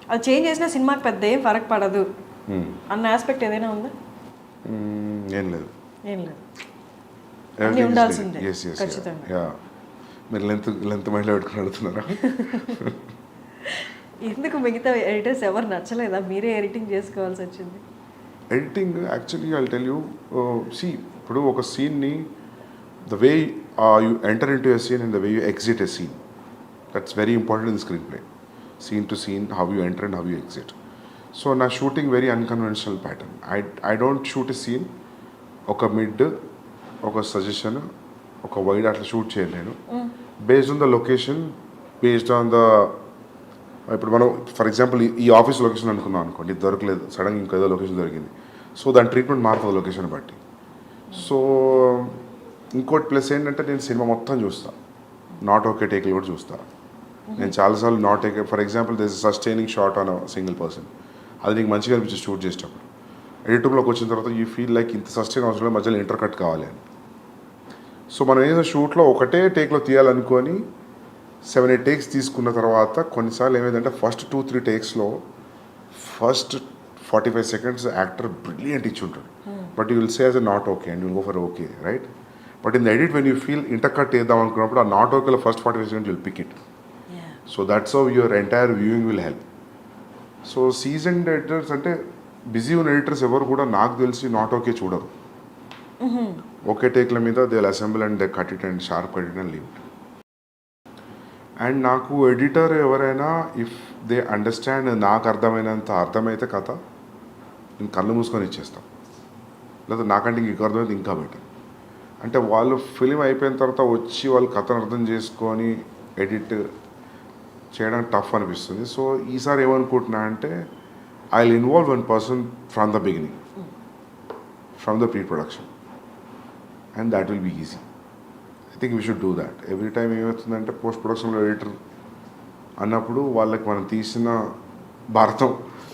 అది change చేసిన సినిమాకి పెద్ద ఏం ఫరక్ పడదు అన్న ఆస్పెక్ట్ ఏదైనా ఉందా? ఏం లేదు. అన్నీ ఉండాల్సిందే ఖచ్చితంగా. మీరు లెంత్ మైండ్లో పెట్టుకుని అడుగుతున్నారా? ఎందుకు మిగతా ఎడిటర్స్ ఎవరు నచ్చలేదా? మీరే ఎడిటింగ్ చేసుకోవాల్సి వచ్చింది. Editing actually I tell you, see ఇప్పుడు ఒక సీన్ని the way you enter into a scene and the way you exit a scene, that's very important in the screenplay. Scene to scene, how you enter and how you exit. So na shooting very unconventional pattern. I don't shoot a scene oka mid oka suggestion oka wide atla shoot cheyalenu based on the location, based on the ఇప్పుడు మనం for example ఈ office location అనుకున్నాం అనుకోండి, దొరకలేదు, సడన్గా ఇంకేదో location దొరికింది. So దాని ట్రీట్మెంట్ మారుతుంది లొకేషన్ బట్టి. సో ఇంకోటి ప్లస్ ఏంటంటే నేను సినిమా మొత్తం చూస్తాను, నాట్ ఓకే టేక్లు కూడా చూస్తాను. నేను చాలాసార్లు not okay, for example this sustaining shot on single person, అది నీకు మంచిగా అనిపించి షూట్ చేసేటప్పుడు ఎడిటింగ్లోకి వచ్చిన తర్వాత యూ ఫీల్ లైక్ ఇంత సస్టైన్ అవసరం మధ్యలో ఇంటర్ కట్ కావాలి అని. సో మనం ఏదో షూట్లో ఒకటే టేక్లో తీయాలనుకొని 7-8 టేక్స్ తీసుకున్న తర్వాత కొన్నిసార్లు ఏమైందంటే ఫస్ట్ 2-3 టేక్స్లో ఫస్ట్ 45 seconds యాక్టర్ బ్రిలియంట్ ఇచ్చి ఉంటాడు, but you will say as a not okay and will go for okay, right? But in the edit when you feel intercut వేద్దాం అనుకున్నప్పుడు ఆ నాట్ ఓకేలో first 45 seconds will pick it. So that's how your entire viewing will help. So seasoned editors అంటే busy ఉన్న editors ఎవరు కూడా నాకు తెలిసి నాట్ ఓకే చూడరు. ఓకే టేక్ల మీద they will assemble and they cut it and sharp cut it and leave it. And నాకు editor ఎవరైనా ఇఫ్ దే అండర్స్టాండ్, నాకు అర్థమైనంత అర్థమైతే కథ నేను కళ్ళు మూసుకొని ఇచ్చేస్తాను, లేదా నాకంటే ఇంక అర్థమైతే ఇంకా బెటర్. అంటే వాళ్ళు ఫిలిం అయిపోయిన తర్వాత వచ్చి వాళ్ళు కథను అర్థం చేసుకొని ఎడిట్ చేయడానికి టఫ్ అనిపిస్తుంది. సో ఈసారి ఏమనుకుంటున్నా అంటే I will involve one person from the beginning, from the pre production, and that will be easy. I think we should do that. Every time ఏమవుతుందంటే పోస్ట్ ప్రొడక్షన్లో ఎడిటర్ అన్నప్పుడు వాళ్ళకి మనం తీసిన భారతం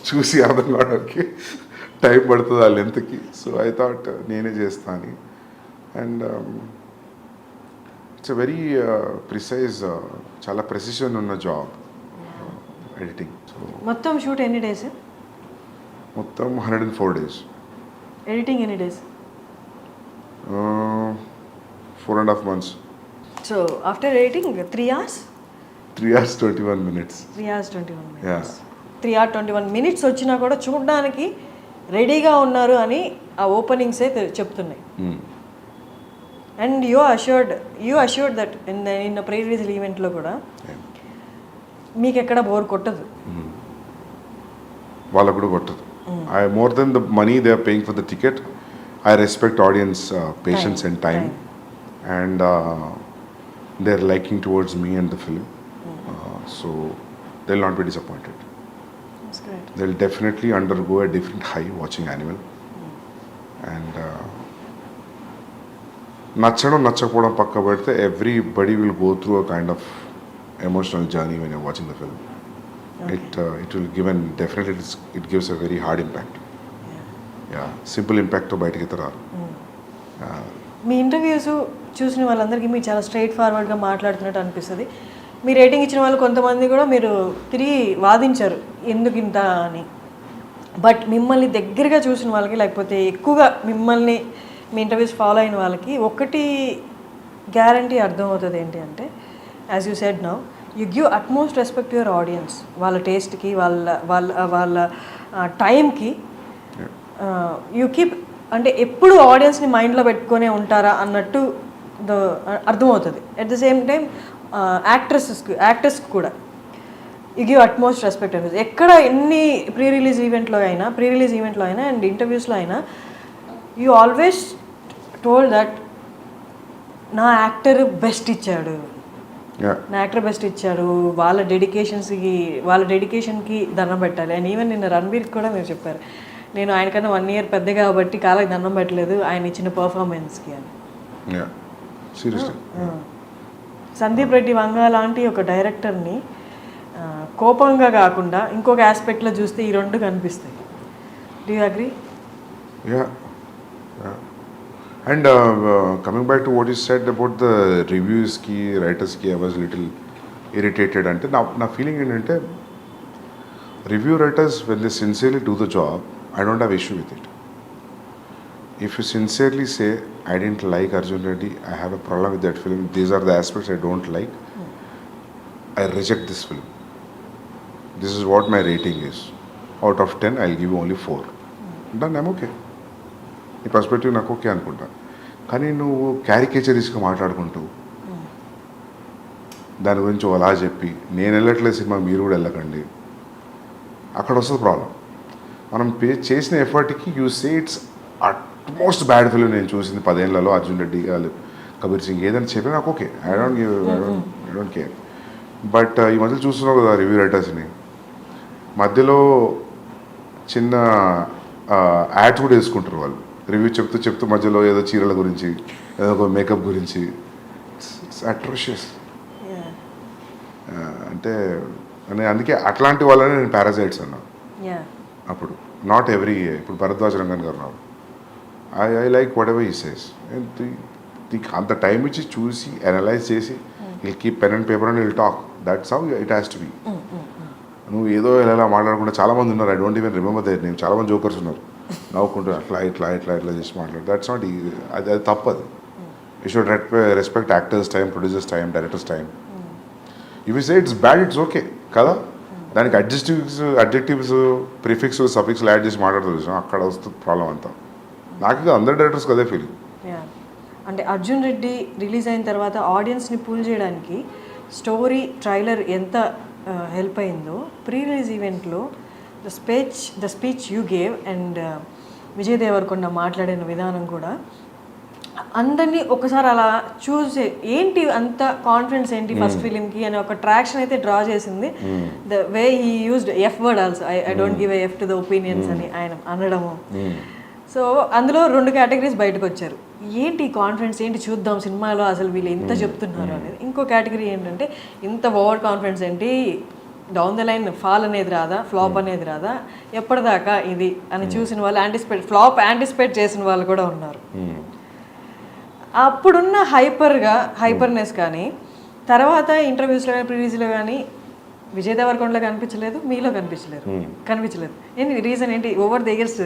చూసి అర్థం కావడానికి టైం పడుతుంది ఆ లెంత్కి. సో ఐ థాట్ నేనే చేస్తా అని. And it's a very precise, చాలా ప్రెసిషన్ ఉన్న జాబ్ ఎడిటింగ్. సో మొత్తం షూట్ ఎన్ని డేస్? మొత్తం 104 days. ఎడిటింగ్ ఎన్ని days? 4.5 months. So after editing 3 hours? 3 hours 21 minutes. 3 hours 21 minutes. Yeah. 3 hours 21 minutes వచ్చినా కూడా చూడడానికి రెడీగా ఉన్నారు అని ఆ ఓపెనింగ్సే చెప్తున్నాయి. And you assured that in pre release ఈవెంట్లో కూడా మీకు ఎక్కడ బోర్ కొట్టదు. వాళ్ళకు కూడా కొట్టదు. I more than the money they are paying for the ticket, I respect audience patience and time, and they are liking towards me and the film. So they will not be disappointed. They will definitely undergo a different high watching Animal. And నచ్చడం నచ్చకపోవడం పక్క పెడితే everybody will go through a kind of emotional journey when you're watching the film. Okay. It will give and definitely it gives a very hard impact. Yeah, simple impact తో బయటికి రారు. మీ interviews చూసిన వాళ్ళందరికీ మీరు చాలా స్ట్రైట్ ఫార్వర్డ్గా మాట్లాడుతున్నట్టు అనిపిస్తుంది. మీ rating ఇచ్చిన వాళ్ళు కొంతమంది కూడా మీరు తిరిగి వాదించారు ఎందుకు ఇంత అని. బట్ మిమ్మల్ని దగ్గరగా చూసిన వాళ్ళకి, లేకపోతే ఎక్కువగా మిమ్మల్ని మీ ఇంటర్వ్యూస్ ఫాలో అయిన వాళ్ళకి ఒకటి గ్యారంటీ అర్థమవుతుంది ఏంటి అంటే, as you said now, you give utmost respect your audience. వాళ్ళ టేస్ట్కి, వాళ్ళ వాళ్ళ వాళ్ళ టైంకి యూ కీప్, అంటే ఎప్పుడు ఆడియన్స్ని మైండ్లో పెట్టుకొనే ఉంటారా అన్నట్టు అర్థమవుతుంది. అట్ ద సేమ్ టైం యాక్టర్స్కి కూడా యూ గివ్ అట్మోస్ట్ రెస్పెక్ట్ అనిపిస్తుంది. ఎక్కడ ఎన్ని ప్రీ రిలీజ్ ఈవెంట్లో అయినా అండ్ ఇంటర్వ్యూస్లో అయినా యూ ఆల్వేస్ టోల్డ్ దట్ నా యాక్టర్ బెస్ట్ ఇచ్చాడు, వాళ్ళ డెడికేషన్కి దండం పెట్టాలి. అండ్ ఈవెన్ నిన్న రణబీర్కి కూడా మీరు చెప్పారు, నేను ఆయనకన్నా 1 year పెద్ద కాబట్టి కాళ్ళకి దండం పెట్టలేదు ఆయన ఇచ్చిన పర్ఫార్మెన్స్కి అని. సందీప్ రెడ్డి వంగ లాంటి ఒక డైరెక్టర్ని కోపంగా కాకుండా ఇంకొక ఆస్పెక్ట్లో చూస్తే ఈ రెండు కనిపిస్తాయి. Do you agree? And coming back to what you said about the reviews ki, writers ki, I was little irritated. Ante na feeling ఏంటంటే review writers, when they sincerely do the job, I don't have issue with it. If you sincerely say, I didn't like Arjun Reddy, I have a problem with that film, these are the aspects I don't like, I reject this film. This is what my rating is. Out of 10, I'll give you only 4. Done, I'm okay. ఈ perspective నాకు okay అనుకుంటా. కానీ నువ్వు క్యారికేచరిస్గా మాట్లాడుకుంటూ దాని గురించి అలా చెప్పి నేను వెళ్ళట్లేదు సినిమా మీరు కూడా వెళ్ళకండి, అక్కడ వస్తుంది ప్రాబ్లం. మనం చేసిన ఎఫర్ట్కి you say it's utmost bad film నేను చూసింది 10 ఏళ్లలో, అర్జున్ రెడ్డి గారు, కబీర్ సింగ్ ఏదైనా చెప్పినా నాకు okay, I don't care. But ఈ మధ్య చూస్తున్నావు కదా రివ్యూ రైటర్స్ని, మధ్యలో చిన్న యాడ్స్ కూడా వేసుకుంటారు వాళ్ళు. రివ్యూ చెప్తూ మధ్యలో ఏదో చీరల గురించి, ఏదో ఒక మేకప్ గురించి. It's atrocious. అంటే అందుకే అట్లాంటి వాళ్ళని నేను పారాసైట్స్ అన్నా అప్పుడు. నాట్ ఎవ్రీ, ఇప్పుడు భరద్వాజ్ రంగన్ గారు రావు, I like whatever he says. అంత టైం ఇచ్చి చూసి అనలైజ్ చేసి will keep pen and paper and will talk. That's how it has to be. నువ్వు ఏదో ఎలా మాట్లాడకుండా, చాలామంది ఉన్నారు, I don't even remember that name, చాలామంది జోకర్స్ ఉన్నారు, నవ్వుకుంటూ ఇట్లా చేసి మాట్లాడు. That's not easy. అది తప్పదు. You should respect actors time, producers time, directors time. If you say it's bad, it's okay కదా. దానికి అడ్జెక్టివ్స్ ప్రిఫిక్స్ సఫిక్స్లు యాడ్ చేసి మాట్లాడుతూ అక్కడ వస్తుంది ప్రాబ్లం అంతా. నాకు అందరు డైరెక్టర్స్కి అదే ఫీలింగ్. అంటే అర్జున్ రెడ్డి రిలీజ్ అయిన తర్వాత ఆడియన్స్ని పూల్ చేయడానికి స్టోరీ ట్రైలర్ ఎంత హెల్ప్ అయిందో, ప్రీ రిలీజ్ ఈవెంట్లో the speech you gave and Vijay Deverakonda మాట్లాడిన విధానం కూడా అందరినీ ఒకసారి అలా చూసి ఏంటి అంత కాన్ఫిడెన్స్ ఏంటి ఫస్ట్ ఫిలింకి అని ఒక ట్రాక్షన్ అయితే డ్రా చేసింది. The way he used F word also, I don't give F to the opinions అని ఆయన అనడము. సో అందులో 2 కేటగిరీస్ బయటకు వచ్చారు. ఏంటి కాన్ఫిడెన్స్, ఏంటి చూద్దాం సినిమాలో అసలు వీళ్ళు ఎంత చెప్తున్నారు అనేది. ఇంకో కేటగిరీ ఏంటంటే ఇంత ఓవర్ కాన్ఫిడెన్స్ ఏంటి, డౌన్ ద లైన్ ఫాల్ అనేది రాదా, ఫ్లాప్ అనేది రాదా, ఎప్పటిదాకా ఇది అని చూసిన వాళ్ళు ఫ్లాప్ యాంటిసిపేట్ చేసిన వాళ్ళు కూడా ఉన్నారు. అప్పుడున్న హైపర్నెస్ కానీ తర్వాత ఇంటర్వ్యూస్లో కానీ ప్రివ్యూస్లో కానీ విజయ్ దేవరకొండలో కనిపించలేదు, మీలో కనిపించలేదు. ఏంటి రీజన్ ఏంటి? ఓవర్ ద ఇయర్స్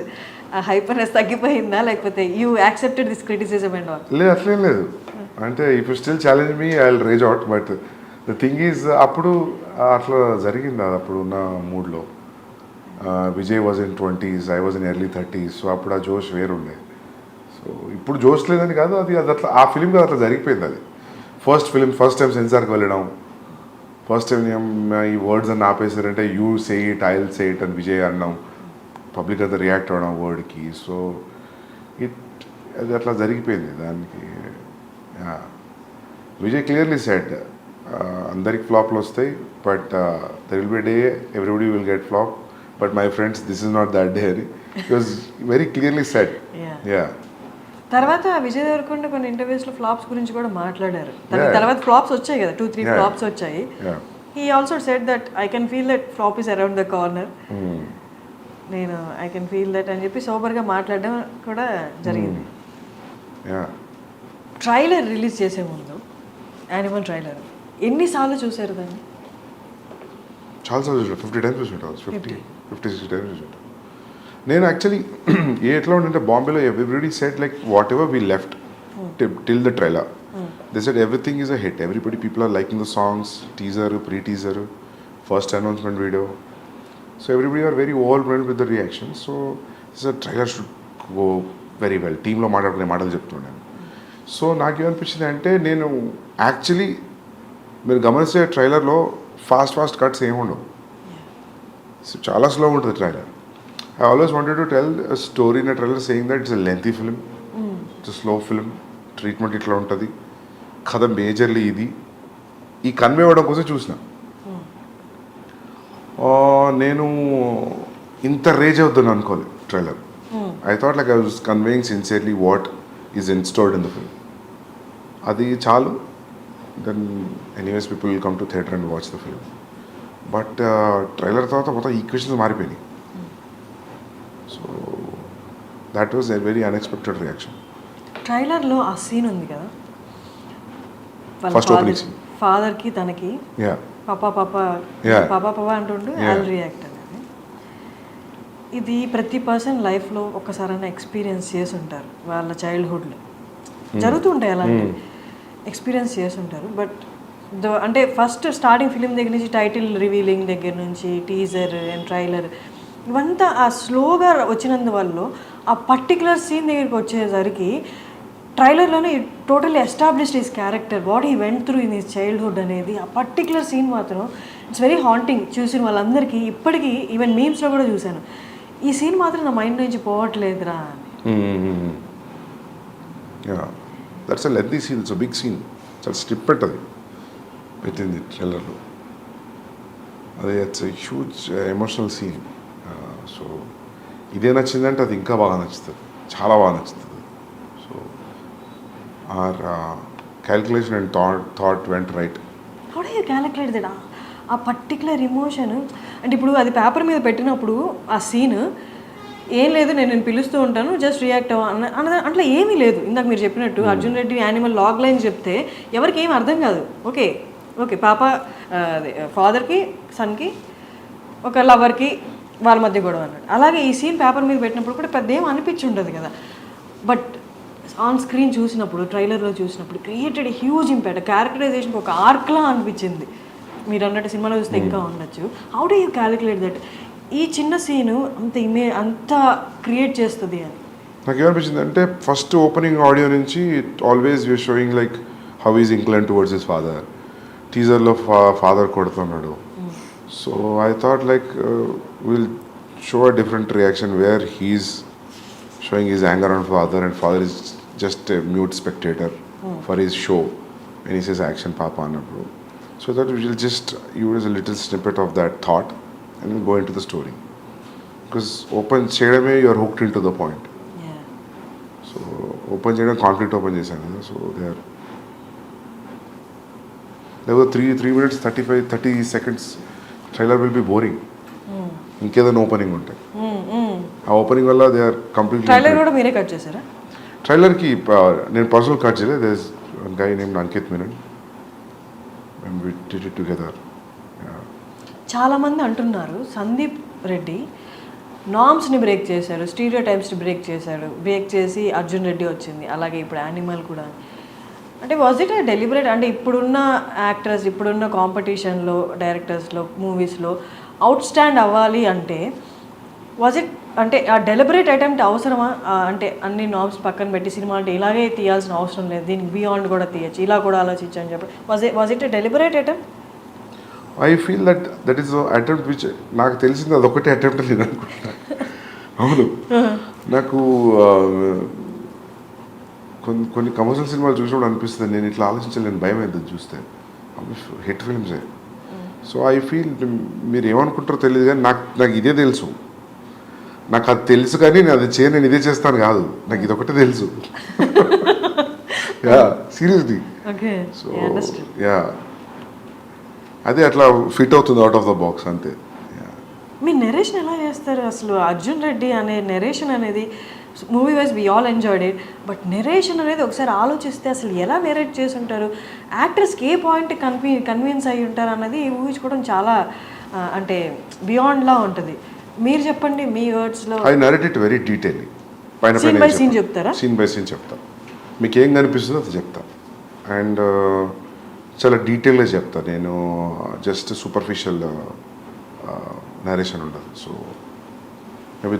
హైపర్నెస్ తగ్గిపోయిందా, లేకపోతే you accepted this criticism and all? లేదు, అట్లేం లేదు. అంటే if you still challenge me I will rage out. But the thing is అప్పుడు అట్లా జరిగింది. అది అప్పుడు ఉన్న మూడ్లో Vijay was in 20s, I was in early 30s. So అప్పుడు ఆ జోష్ వేరుండే. సో ఇప్పుడు జోష్ లేదని కాదు, అది అట్లా ఆ ఫిలిం అట్లా జరిగిపోయింది. అది ఫస్ట్ టైం సెన్సార్కి వెళ్ళడం, ఫస్ట్ టైం ఈ వర్డ్స్ అని ఆపేసారంటే you say it, I will say it అని విజయ్ అన్నాం, పబ్లిక్ అంతా రియాక్ట్ అవ్వడం వర్డ్కి. సో అది అట్లా జరిగిపోయింది దానికి. విజయ్ క్లియర్లీ సెడ్ అందరికి ఫ్లాప్లు వస్తాయి, but there will be day everybody will get flop, but my friends this is not that day అని it was very clearly said. Yeah. తర్వాత విజయ్ దేవరకొండ కొన్ని ఇంటర్వ్యూస్లో ఫ్లాప్స్ గురించి కూడా మాట్లాడారు. తర్వాత ఫ్లాప్స్ వచ్చాయి కదా, 2-3 ఫ్లాప్స్ వచ్చాయి. He also said that I can feel that flop is around the corner, నేను ఐ కెన్ ఫీల్ దట్ అని చెప్పి సోబర్గా మాట్లాడడం కూడా జరిగింది. ట్రైలర్ రిలీజ్ చేసే ముందు యానిమల్ ట్రైలర్ ఎన్నిసార్లు చూసారు దాన్ని? చాలాసార్లు చూసాను. 50 times చూసుంటాను, 50-60 times చూసుంటాను. నేను యాక్చువల్లీ ఎట్లా ఉండంటే బాంబేలో everybody set like whatever we left till the trailer, they set everything is a hit. People are liking the songs, teaser, pre teaser, first announcement video. So everybody are very overwhelmed with the reaction. So this trailer should go very well. టీంలో మాట్లాడుకునే మాటలు చెప్తున్నాను. So నాకేమనిపించింది అంటే, నేను actually మీరు గమనిస్తే ట్రైలర్లో fast cuts ఏమి ఉండవు. సో చాలా స్లో ఉంటుంది trailer. I always wanted to tell a story in a trailer saying that it's a lengthy film, it's a slow film, treatment ఇట్లా ఉంటుంది, కథ మేజర్లీ ఇది, ఈ కన్వే అవ్వడం కోసం చూసిన. నేను ఇంత రేజ్ అవుతాను అనుకోలేదు trailer. I thought like I was conveying sincerely what is installed in the film. అది చాలు. Then anyways people will come to theatre and watch the film. But trailer తర్వాత మొత్తం ఈక్వేషన్స్ మారిపోయినాయి. So that was a very unexpected reaction. ట్రైలర్లో ఆ scene ఉంది కదా, first opening scene, ఫాదర్కి తనకి పాపా అంటుండు ఐల్ రియాక్ట్ అనేది. ఇది ప్రతి పర్సన్ లైఫ్లో ఒక్కసారైనా ఎక్స్పీరియన్స్ చేసి ఉంటారు. వాళ్ళ చైల్డ్హుడ్లో జరుగుతుంటాయి అలాంటి ఎక్స్పీరియన్స్ చేసి ఉంటారు. బట్ అంటే ఫస్ట్ స్టార్టింగ్ ఫిలిం దగ్గర నుంచి టైటిల్ రివీలింగ్ దగ్గర నుంచి టీజర్ అండ్ ట్రైలర్ ఇవంతా ఆ స్లోగా వచ్చినందువల్ల ఆ పర్టికులర్ సీన్ దగ్గరికి వచ్చేసరికి ట్రైలర్లోనే totally established his character, what he went through in his childhood అనేది. ఆ పర్టికులర్ సీన్ మాత్రం ఇట్స్ వెరీ హాంటింగ్. చూసిన వాళ్ళందరికీ ఇప్పటికీ ఈవెన్ మీమ్స్లో కూడా చూశాను, ఈ సీన్ మాత్రం నా మైండ్ నుంచి పోవట్లేదురా అని. That's a lengthy scene, it's a big scene, చాలా స్ట్రిప్ పెట్టది పెట్టింది ట్రైలర్లో. అది it's a huge emotional scene. So ఇదే నచ్చిందంటే అది ఇంకా బాగా నచ్చుతుంది, చాలా బాగా నచ్చుతుంది. So our calculation and thought went right. How do you calculate that? ఆ పర్టికులర్ ఎమోషన్ అంటే ఇప్పుడు అది పేపర్ మీద పెట్టినప్పుడు ఆ సీన్ ఏం లేదు, నేను పిలుస్తూ ఉంటాను జస్ట్ రియాక్ట్ అన్న అట్లా ఏమీ లేదు. ఇందాక మీరు చెప్పినట్టు అర్జున్ రెడ్డి యానిమల్ లాగ్ లైన్ చెప్తే ఎవరికి ఏం అర్థం కాదు. ఓకే పాప ఫాదర్కి సన్కి ఒక లవర్కి వాళ్ళ మధ్య గొడవ అన్నాడు. అలాగే ఈ సీన్ పేపర్ మీద పెట్టినప్పుడు కూడా పెద్ద ఏం అనిపించి ఉండదు కదా. బట్ ఆన్ స్క్రీన్ చూసినప్పుడు, ట్రైలర్లో చూసినప్పుడు క్రియేటెడ్ హ్యూజ్ ఇంపాక్ట్. క్యారెక్టరైజేషన్కి ఒక ఆర్క్లా అనిపించింది. మీరు అన్నట్టు సినిమాలో చూస్తే ఇంకా ఉండొచ్చు. How do you calculate that ఈ చిన్న సీను అంత క్రియేట్ చేస్తుంది అని? నాకు ఏమనిపించింది అంటే, ఫస్ట్ ఓపెనింగ్ ఆడియో నుంచి always you're showing like how is incline towards his father. టీజర్లో ఫాదర్ కొడుతున్నాడు. So I thought like will show a different reaction where he's showing his anger on father and father is just a mute spectator for his show when he says action papa annappudu. So that we will just use a little snippet of that thought and then go into the story. Because open cheyadame you are hooked into the point. Yeah. So open cheyadam conflict open chesanu kada. So there were 3 minutes 30 seconds trailer will be boring. ఇంకేదైనా opening ఉంటాయి. ఆ opening వల్ల they are completely. Trailer కూడా మీరే cut చేశారా? ట్రైలర్కి నేను personal cut చేయలేదు. There is one guy name Ankit Menon and we did it together. చాలామంది అంటున్నారు సందీప్ రెడ్డి నామ్స్ని బ్రేక్ చేశాడు, స్టీరియో టైప్స్ని బ్రేక్ చేసి అర్జున్ రెడ్డి వచ్చింది, అలాగే ఇప్పుడు యానిమల్ కూడా. అంటే వాజ్ ఇట్ డెలిబరేట్? అంటే ఇప్పుడున్న యాక్టర్స్, ఇప్పుడున్న కాంపిటీషన్లో, డైరెక్టర్స్లో, మూవీస్లో అవుట్ స్టాండ్ అవ్వాలి అంటే వాజ్ ఇట్ అంటే ఆ డెలిబరేట్ అటెంప్ట్ అవసరమా? అంటే అన్ని నామ్స్ పక్కన పెట్టి సినిమా అంటే ఇలాగే తీయాల్సిన అవసరం లేదు, దీనికి బియాండ్ కూడా తీయచ్చు, ఇలా కూడా ఆలోచించు అని చెప్పి was it deliberate attempt? I feel that is attempt which నాకు తెలిసింది అదొకటే అటెంప్ట్ నేను అనుకుంటున్నాను. అవును, నాకు కొన్ని కమర్షియల్ సినిమాలు చూసినప్పుడు అనిపిస్తుంది నేను ఇట్లా ఆలోచించలేను, భయం అవుతుంది చూస్తే. హిట్ ఫిల్మ్సే. సో ఐ ఫీల్ మీరు ఏమనుకుంటారో తెలియదు కానీ నాకు ఇదే తెలుసు. నాకు అది తెలుసు కానీ నేను అది నేను ఇదే చేస్తాను కాదు, నాకు ఇది ఒకటే తెలుసు. Yeah seriously. సో యా అదే అట్లా ఫిట్ అవుతుంది అవుట్ ఆఫ్ ద బాక్స్ అంతే. మీ నెరేషన్ ఎలా చేస్తారు అసలు? అర్జున్ రెడ్డి అనే నెరేషన్ అనేది movie wise we all enjoyed it, but narration అనేది ఒకసారి ఆలోచిస్తే అసలు ఎలా నెరేట్ చేసి ఉంటారు, యాక్టర్స్కి ఏ పాయింట్ కన్విన్స్ అయ్యి ఉంటారు అన్నది ఊహించుకోవడం చాలా అంటే బియాండ్లా ఉంటుంది. మీరు చెప్పండి మీ వర్డ్స్లో. I narrate it very detailedly. Scene by scene చెప్తారా? సీన్ బై సీన్ చెప్తా, మీకు ఏం కనిపిస్తుందో అది చెప్తా. అండ్ చాలా డీటెయిల్గా చెప్తా నేను, జస్ట్ సూపర్ఫిషియల్ నరేషన్ ఉండదు. So maybe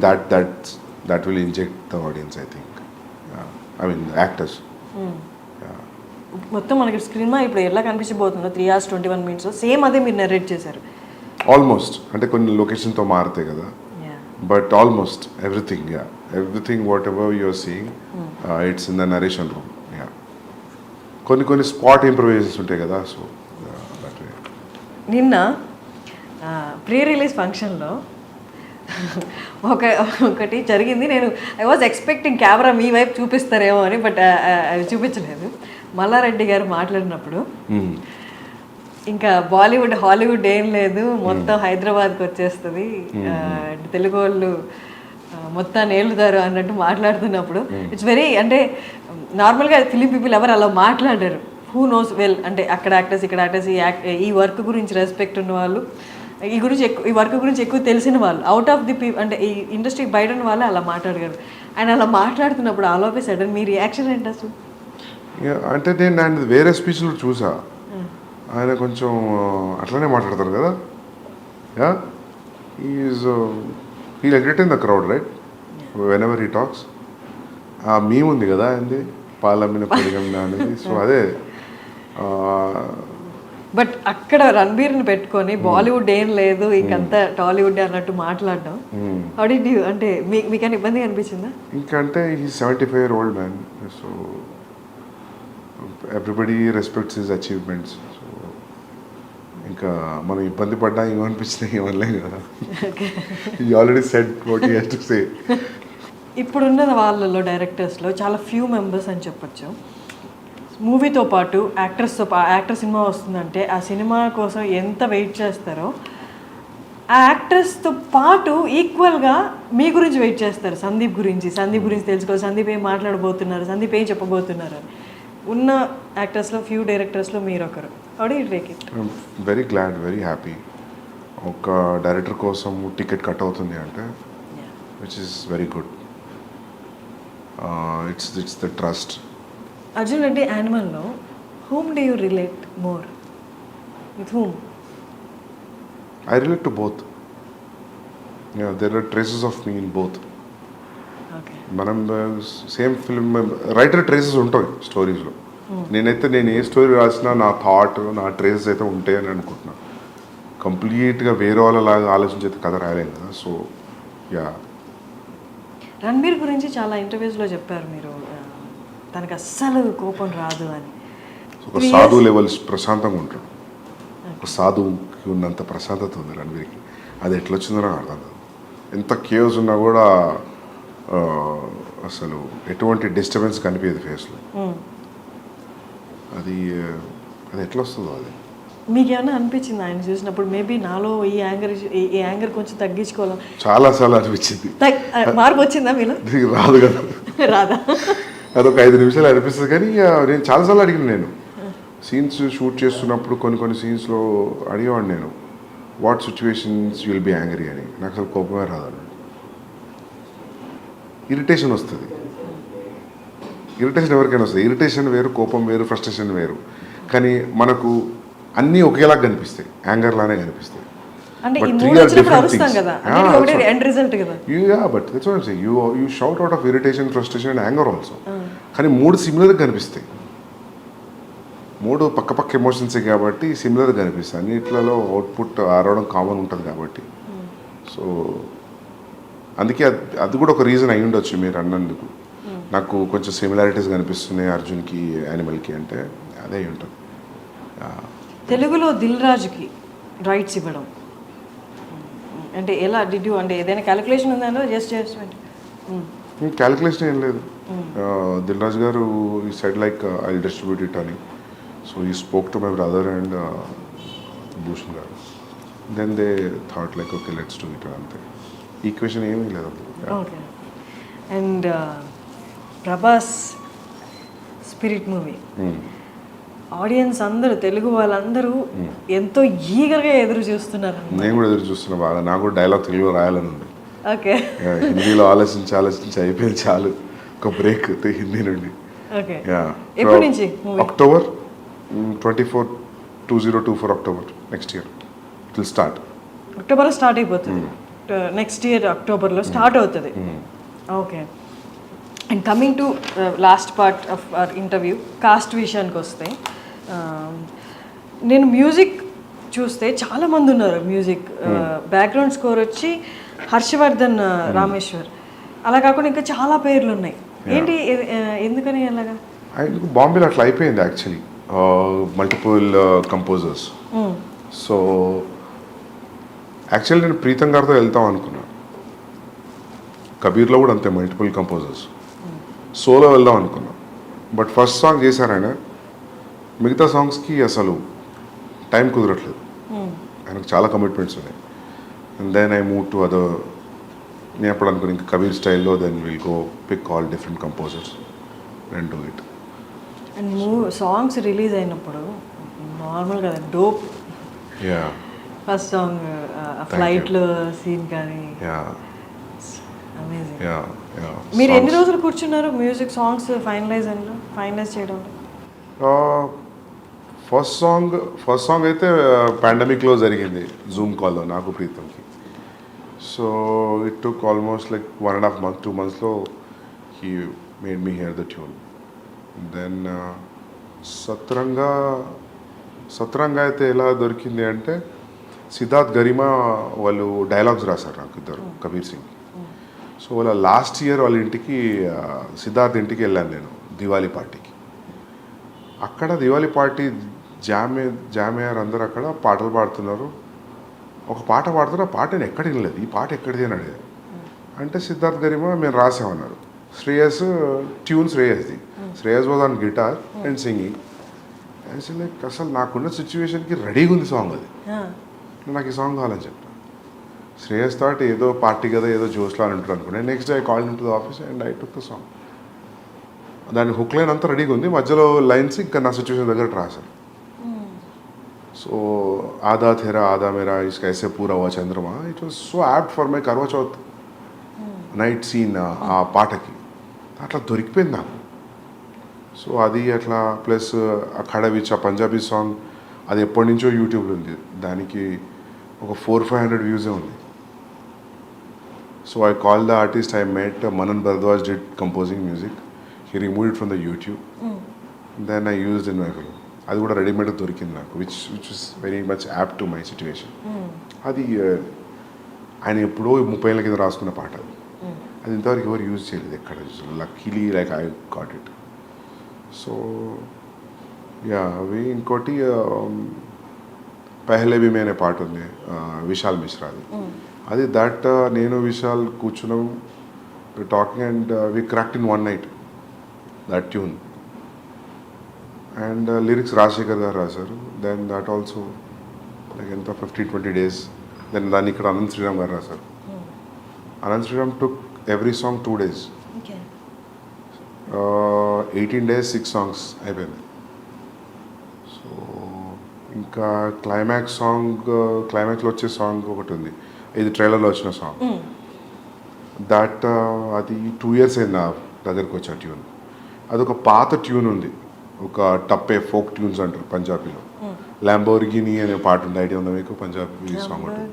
that will inject the audience, I think. I mean the actors. మొత్తం మనకి స్క్రీన్ మీద ఇప్పుడు ఎలా కనిపించబోతుందో 3 hours 21 minutes సేమ్ అదే మీరు నరేట్ చేశారు ఆల్మోస్ట్. అంటే కొన్ని లొకేషన్తో మారుతాయి కదా, but almost everything whatever you are seeing it's in the narration room. కొన్ని స్పాట్ ఇంప్రూవైజేషన్స్ ఉంటాయి కదా. సో నిన్న ప్రీ రిలీజ్ ఫంక్షన్లో ఒకటి జరిగింది. నేను ఐ వాజ్ ఎక్స్పెక్టింగ్ కెమెరా మీ వైపు చూపిస్తారేమో అని, బట్ అది చూపించలేదు. మల్లారెడ్డి గారు మాట్లాడినప్పుడు ఇంకా బాలీవుడ్ హాలీవుడ్ ఏం లేదు, మొత్తం హైదరాబాద్కి వచ్చేస్తుంది, తెలుగు వాళ్ళు మొత్తాన్ని ఏలుతారు అన్నట్టు మాట్లాడుతున్నప్పుడు ఇట్స్ వెరీ అంటే నార్మల్గా ఫిలిం పీపుల్ ఎవరు అలా మాట్లాడారు. హూ నోస్ వెల్ అంటే అక్కడ యాక్టర్స్ ఇక్కడ యాక్టర్స్ ఈ వర్క్ గురించి రెస్పెక్ట్ ఉన్న వాళ్ళు, ఈ వర్క్ గురించి ఎక్కువ తెలిసిన వాళ్ళు, అవుట్ ఆఫ్ ది అంటే ఈ ఇండస్ట్రీ బయట ఉన్న వాళ్ళు అలా మాట్లాడగలరు. ఆయన అలా మాట్లాడుతున్నప్పుడు all of a sudden me reaction ఏంటి అసలు? అంటే నేను ఆయన వేరే స్పీచ్లో చూసా, ఆయన కొంచెం అట్లనే మాట్లాడతారు కదా. He'll entertain the crowd right whenever he talks. ఆ మీమ్ ఉంది కదా ఆయనది, పాలమ్మిన పెరిగమ్మిన అనేది. సో అదే. బట్ అక్కడ రణబీర్ని పెట్టుకొని బాలీవుడ్ ఏం లేదు ఇంకంతా టాలీవుడ్ అన్నట్టు మాట్లాడడం అంటే మీకన్నా ఇబ్బంది అనిపించిందా? ఇంకంటే ఈ 75-year-old man, so everybody respects his achievements. So ఇంకా మనం ఇబ్బంది పడ్డా ఏమనిపించినా ఏమనలేం కదా. You already said what you have to say. ఇప్పుడున్న వాళ్ళలో డైరెక్టర్స్లో చాలా ఫ్యూ మెంబర్స్ అని చెప్పొచ్చు. మూవీతో పాటు యాక్టర్ సినిమా వస్తుందంటే ఆ సినిమా కోసం ఎంత వెయిట్ చేస్తారో ఆ యాక్టర్స్తో పాటు ఈక్వల్గా మీ గురించి వెయిట్ చేస్తారు. సందీప్ గురించి తెలుసుకోవాలి, సందీప్ ఏం మాట్లాడబోతున్నారు, సందీప్ ఏం చెప్పబోతున్నారు అని. ఉన్న యాక్టర్స్లో ఫ్యూ డైరెక్టర్స్లో మీరు ఒకరు. How do you take it? Very glad, very happy. ఒక డైరెక్టర్ కోసం టికెట్ కట్ అవుతుంది అంటే which is very good. It's the trust. Arjun Reddy యానిమల్లో whom do you relate more? With whom? I relate to both. Yeah, there are traces of me in both. Okay. మనం same film writer traces ఉంటాయి స్టోరీస్లో. నేను ఏ story రాసినా నా thought, నా traces అయితే ఉంటాయి అని అనుకుంటున్నాను. కంప్లీట్గా వేరే వాళ్ళలాగా ఆలోచించే కథ రాయలేను కదా. So yeah. రణబీర్ గురించి చాలా ఇంటర్వ్యూస్లో చెప్పారు మీరు, తనకు అస్సలు కోపం రాదు అని. ఒక సాధు లెవెల్స్ ప్రశాంతంగా ఉంటాడు. ఒక సాధువుకి ఉన్నంత ప్రశాంతత ఉంది రణబీర్కి. అది ఎట్లా వచ్చిందో నాకు అర్థం కాదు. ఎంత కేవ్స్ ఉన్నా కూడా అసలు ఎటువంటి డిస్టర్బెన్స్ కనిపించదు ఫేస్లో. అది అది ఎట్లా వస్తుందో అది. మీకు ఏమైనా అనిపించింది ఆయన చూసినప్పుడు మేబీ నాలో ఈ యాంగర్ కొంచెం తగ్గించుకోవాలి? చాలాసార్లు అనిపించింది. మార్పు వచ్చిందా మీలో? రాదు కదా, రాదా? అదొక 5 నిమిషాలు అనిపిస్తుంది. కానీ నేను చాలాసార్లు అడిగిన, నేను సీన్స్ షూట్ చేస్తున్నప్పుడు కొన్ని సీన్స్లో అడిగేవాడిని నేను, what situations you will be angry అని. నాకు అసలు కోపమే రాదు, ఇరిటేషన్ వస్తుంది. ఇరిటేషన్ ఎవరికైనా వస్తుంది. ఇరిటేషన్ వేరు, కోపం వేరు, ఫ్రస్ట్రేషన్ వేరు. కానీ మనకు అన్నీ ఒకేలాగా కనిపిస్తాయి, యాంగర్ లానే కనిపిస్తాయి. అంటే ఈ మూడు వచ్చినప్పుడు అరుస్తాం కదా, అది ఒకటే ఎండ్ రిజల్ట్ కదా. But that's what I'm saying, you shout out of irritation, frustration and anger also. కానీ 3 సిమిలర్గా కనిపిస్తాయి. 3 పక్క ఎమోషన్సే కాబట్టి సిమిలర్గా కనిపిస్తాయి. అన్నిట్లలో అవుట్పుట్ ఆరవడం కామన్ ఉంటుంది కాబట్టి. సో అందుకే అది కూడా ఒక రీజన్ అయి ఉండొచ్చు మీరు అన్నందుకు. నాకు కొంచెం సిమిలారిటీస్ కనిపిస్తున్నాయి అర్జున్కి, యానిమల్కి అంటే అదే అయి ఉంటుంది. తెలుగులో దిల్ రాజుకి రైట్స్ ఇవ్వడం అంటే ఎలా డిడ్ యూ, అంటే ఏదైనా క్యాలిక్యులేషన్ ఉందా? జస్ట్ క్యాలిక్యులేషన్ ఏం లేదు. దిల్ రాజు గారు he said like I distribute it అని. So he spoke to my brother and Bhushan గారు. Then they thought like okay let's do it అంతే. ఈక్వేషన్ ఏమీ లేదు. Okay. And Prabhas Spirit movie audience అందరూ, తెలుగు వాళ్ళందరూ ఎంతో ఈగర్గా ఎదురు చూస్తున్నారు. నేను కూడా ఎదురు చూస్తున్నా బాగా. నాకు కూడా డైలాగ్ తెలుగులో రాయాలని ఉంది. ఓకే. హిందీలో ఆలోచించి అయిపోయింది, చాలు. ఒక బ్రేక్ హిందీ నుండి. ఓకే. ఎప్పటి నుంచి? October 24, 2024 October next year it will start. అక్టోబర్లో స్టార్ట్ అయిపోతుంది. నెక్స్ట్ ఇయర్ అక్టోబర్లో స్టార్ట్ అవుతుంది. Okay. And coming to last part of our interview, cost విషయానికి వస్తే, నేను మ్యూజిక్ చూస్తే చాలామంది ఉన్నారు. మ్యూజిక్ బ్యాక్గ్రౌండ్ స్కోర్ వచ్చి హర్షవర్ధన్ రామేశ్వర్, అలా కాకుండా ఇంకా చాలా పేర్లు ఉన్నాయి. ఏంటి, ఎందుకని అలాగా? బాంబేలో అట్లా అయిపోయింది actually, multiple composers. So actually నేను ప్రీతం గారితో వెళ్తాం అనుకున్నాను. కబీర్లో కూడా అంతే, మల్టిపుల్ కంపోజర్స్. సోలో వెళ్దాం అనుకున్నాం. బట్ ఫస్ట్ సాంగ్ చేశారాయన, మిగతా సాంగ్స్కి అసలు టైం కుదరట్లేదు. ఆయనకు చాలా కమిట్మెంట్స్ ఉన్నాయి. And then I move to other. నేను ఎప్పుడు అనుకుని ఇంకా కబీర్ స్టైల్లో then will go pick all different composers and do it. And songs release అయినప్పుడు నార్మల్ కదా, డోప్. యా, ఫస్ట్ సాంగ్ ఫ్లైట్లో సీన్ కానీ అమేజింగ్. మీరు ఎన్ని రోజులు కూర్చున్నారు మ్యూజిక్ సాంగ్స్ ఫైనలైజ్ చేయడంలో? ఫస్ట్ సాంగ్ అయితే పాండమిక్లో జరిగింది, జూమ్ కాల్లో నాకు ప్రీతంకి. So it took almost like 1.5 months, 2 monthsలో he made me here the tune. Then సత్రంగా అయితే ఎలా దొరికింది అంటే, సిద్ధార్థ్ గరిమా వాళ్ళు డైలాగ్స్ రాశారు నాకు, ఇద్దరు, కబీర్ సింగ్. సో వాళ్ళ లాస్ట్ ఇయర్ వాళ్ళ ఇంటికి, సిద్ధార్థ్ ఇంటికి వెళ్ళాను నేను దివాళీ పార్టీకి. అక్కడ దివాళీ పార్టీ జామయ్యారు అందరూ అక్కడ పాటలు పాడుతున్నారు. ఒక పాట పాడుతున్నారు, ఆ పాట నేను ఎక్కడ వినలేదు. ఈ పాట ఎక్కడిది అని అడిగాను. అంటే సిద్ధార్థ్ గరిమా మేము రాసామన్నారు. ట్యూన్ శ్రేయస్ది. Shreyas was on guitar and singing. Like అసలు నాకున్న సిచ్యువేషన్కి రెడీగా ఉంది సాంగ్. అది నాకు ఈ సాంగ్ కావాలని చెప్పాను. శ్రేయస్ థాట్ ఏదో పార్టీ కదా, ఏదో జోష్లో అని ఉంటారు అనుకున్నాను. Next day I called in to the office and I took the song. దాని హుక్ లైన్ అంతా రెడీగా ఉంది, మధ్యలో లైన్స్ ఇంకా నా సిచ్యువేషన్ దగ్గర రాశాను. సో ఆదా థెరా ఆదా మేరా ఇస్కా ఐసే పూరా హువా చంద్రమా, it was so apt for my Karwa Chauth night scene. ఆ పాటకి అట్లా దొరికిపోయింది నాకు. సో అది అట్లా, ప్లస్ అఖాడా విచ్ ఆ పంజాబీ సాంగ్, అది ఎప్పటి నుంచో యూట్యూబ్లో ఉంది. దానికి ఒక 400-500 వ్యూసే ఉంది. So I call the artist I met, Manan Bhardwaj did composing music. He remove it from the YouTube. Then I used in my film. అది కూడా రెడీమేడ్ దొరికింది నాకు, which is very much apt to my situation. అది ఆయన ఎప్పుడో 30 ఏళ్ళ కింద రాసుకున్న పాట. అది ఇంతవరకు ఎవరు యూజ్ చేయలేదు ఎక్కడ. Luckily like I got it. So yeah అవి ఇంకోటి పెహ్లే భీ మే అనే పాట ఉంది విశాల్ మిశ్రాది. అది దట్ నేను విశాల్ కూర్చున్నాం talking and we cracked in one night that tune. And lyrics Rajashekar garu రాశారు. దెన్ దట్ ఆల్సో లైక్ ఎంత 15-20 days. దెన్ దాన్ని ఇక్కడ అనంత్ శ్రీరామ్ గారు రాశారు. Anant Sriram took every song 2 days. 18 days 6 songs అయిపోయింది. సో ఇంకా క్లైమాక్స్లో వచ్చే సాంగ్ ఒకటి ఉంది, ఇది ట్రైలర్లో వచ్చిన సాంగ్. దట్ అది 2 years అయింది నా దగ్గరికి వచ్చే ట్యూన్. అదొక పాత ట్యూన్ ఉంది, ఒక టప్పే ఫోక్ ట్యూన్స్ అంటారు పంజాబీలో. ల్యాంబోర్గిని అనే పాట ఉంది, ఐడియా ఉందా మీకు? పంజాబీ సాంగ్ ఉంటుంది.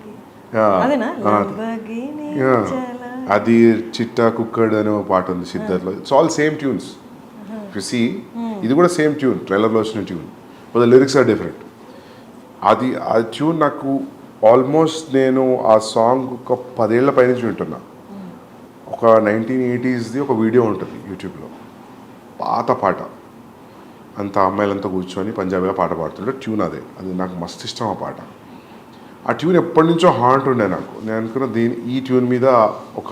అది చిట్టా కుక్కడ్ అనే ఒక పాట ఉంది సిద్ధార్థ్లో. It's all same tunes. You see ఇది కూడా సేమ్ ట్యూన్, ట్రైలర్లో వచ్చిన tune, but the lyrics are different. అది ఆ ట్యూన్ నాకు ఆల్మోస్ట్ నేను ఆ సాంగ్ ఒక 10 ఏళ్ల పైనుంచి వింటున్నా. ఒక 1980sది ఒక వీడియో ఉంటుంది యూట్యూబ్లో, పాత పాట, అంత అమ్మాయిలంతా కూర్చొని పంజాబీలో పాట పాడుతుంటే ట్యూన్ అది నాకు మస్తు ఇష్టం ఆ పాట. ఆ ట్యూన్ ఎప్పటి నుంచో హాంట్ ఉండే నాకు. నేను అనుకున్న ఈ ట్యూన్ మీద ఒక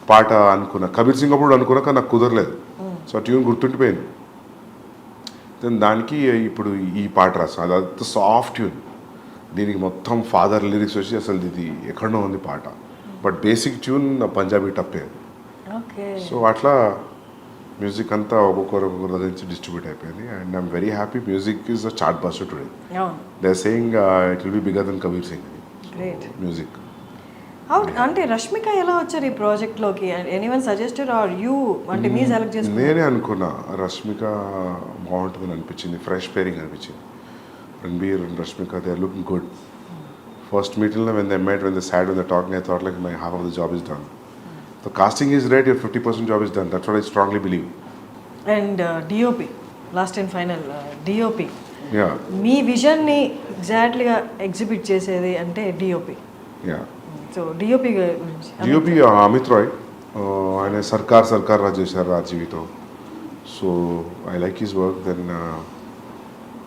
పాట అనుకున్నా, కబీర్ సింగ్ అప్పుడు అనుకున్నా, కానీ నాకు కుదరలేదు. సో ఆ ట్యూన్ గుర్తుండిపోయింది. దెన్ దానికి ఇప్పుడు ఈ పాట రాస్తాను. అది సాఫ్ట్ ట్యూన్, దీనికి మొత్తం ఫాదర్ లిరిక్స్ వచ్చి అసలు ఇది ఎక్కడో ఉంది పాట, but basic tune Punjabi tappe. So అట్లా మ్యూజిక్ అంతా ఒక్కొక్కరు నుంచి డిస్ట్రిబ్యూట్ అయిపోయింది. And I'm very happy. Music is a chartbuster today. They are saying it will be bigger then Kabir Singh music. అంటే రష్మిక ఎలా వచ్చారు ఈ ప్రాజెక్ట్లోకి? ఎనీవన్ సజెస్టెడ్ ఆర్ యూ, అంటే మీ సెలెక్ట్ చేసుకున్నారు? నేనే అనుకున్నా రష్మిక బాగుంటుందని అనిపించింది, ఫ్రెష్ పేరింగ్ అనిపించింది. Ranbir and Rashmika, they are looking good. First meeting when they met, when they sat, when they talking, I thought like my half of the job is done. The casting is right, your 50% job is done. That's what I strongly believe. And DOP, last and final, DOP. Yeah. మీ విజన్ని ఎగ్జాక్ట్లీగా exhibit చేసేది అంటే DOP. Yeah. So DOP గురించి. DOP Amit Roy, ఆయన సర్కార్ రాజ్ చేశారు రాజీవితో. So I like his work. Then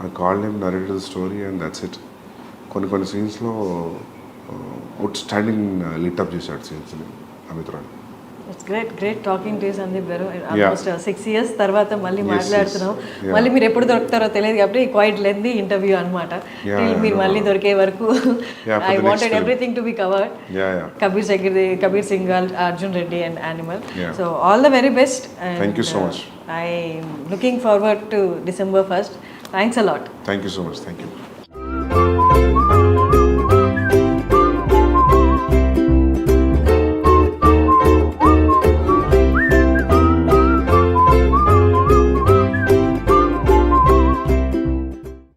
I called him, narrated the story, and that's it. కొన్ని సీన్స్లో అవుట్ స్టాండింగ్ లిటప్ చేశాడు సీన్స్ని Amit Roy. It's great talking to Sandeep గారు. ఆల్మోస్ట్ 6 years తర్వాత మళ్ళీ మాట్లాడుతున్నాం. మళ్ళీ మీరు ఎప్పుడు దొరుకుతారో తెలియదు కాబట్టి క్వైట్ లెంతీ ఇంటర్వ్యూ అనమాట. మీరు మళ్ళీ దొరికే వరకు I wanted everything to be covered. Kabir Singh, Arjun Reddy and animal. So all the very best. Thank you so much. I am looking forward to December 1st. Thanks a lot. Thank you so much. Thank you.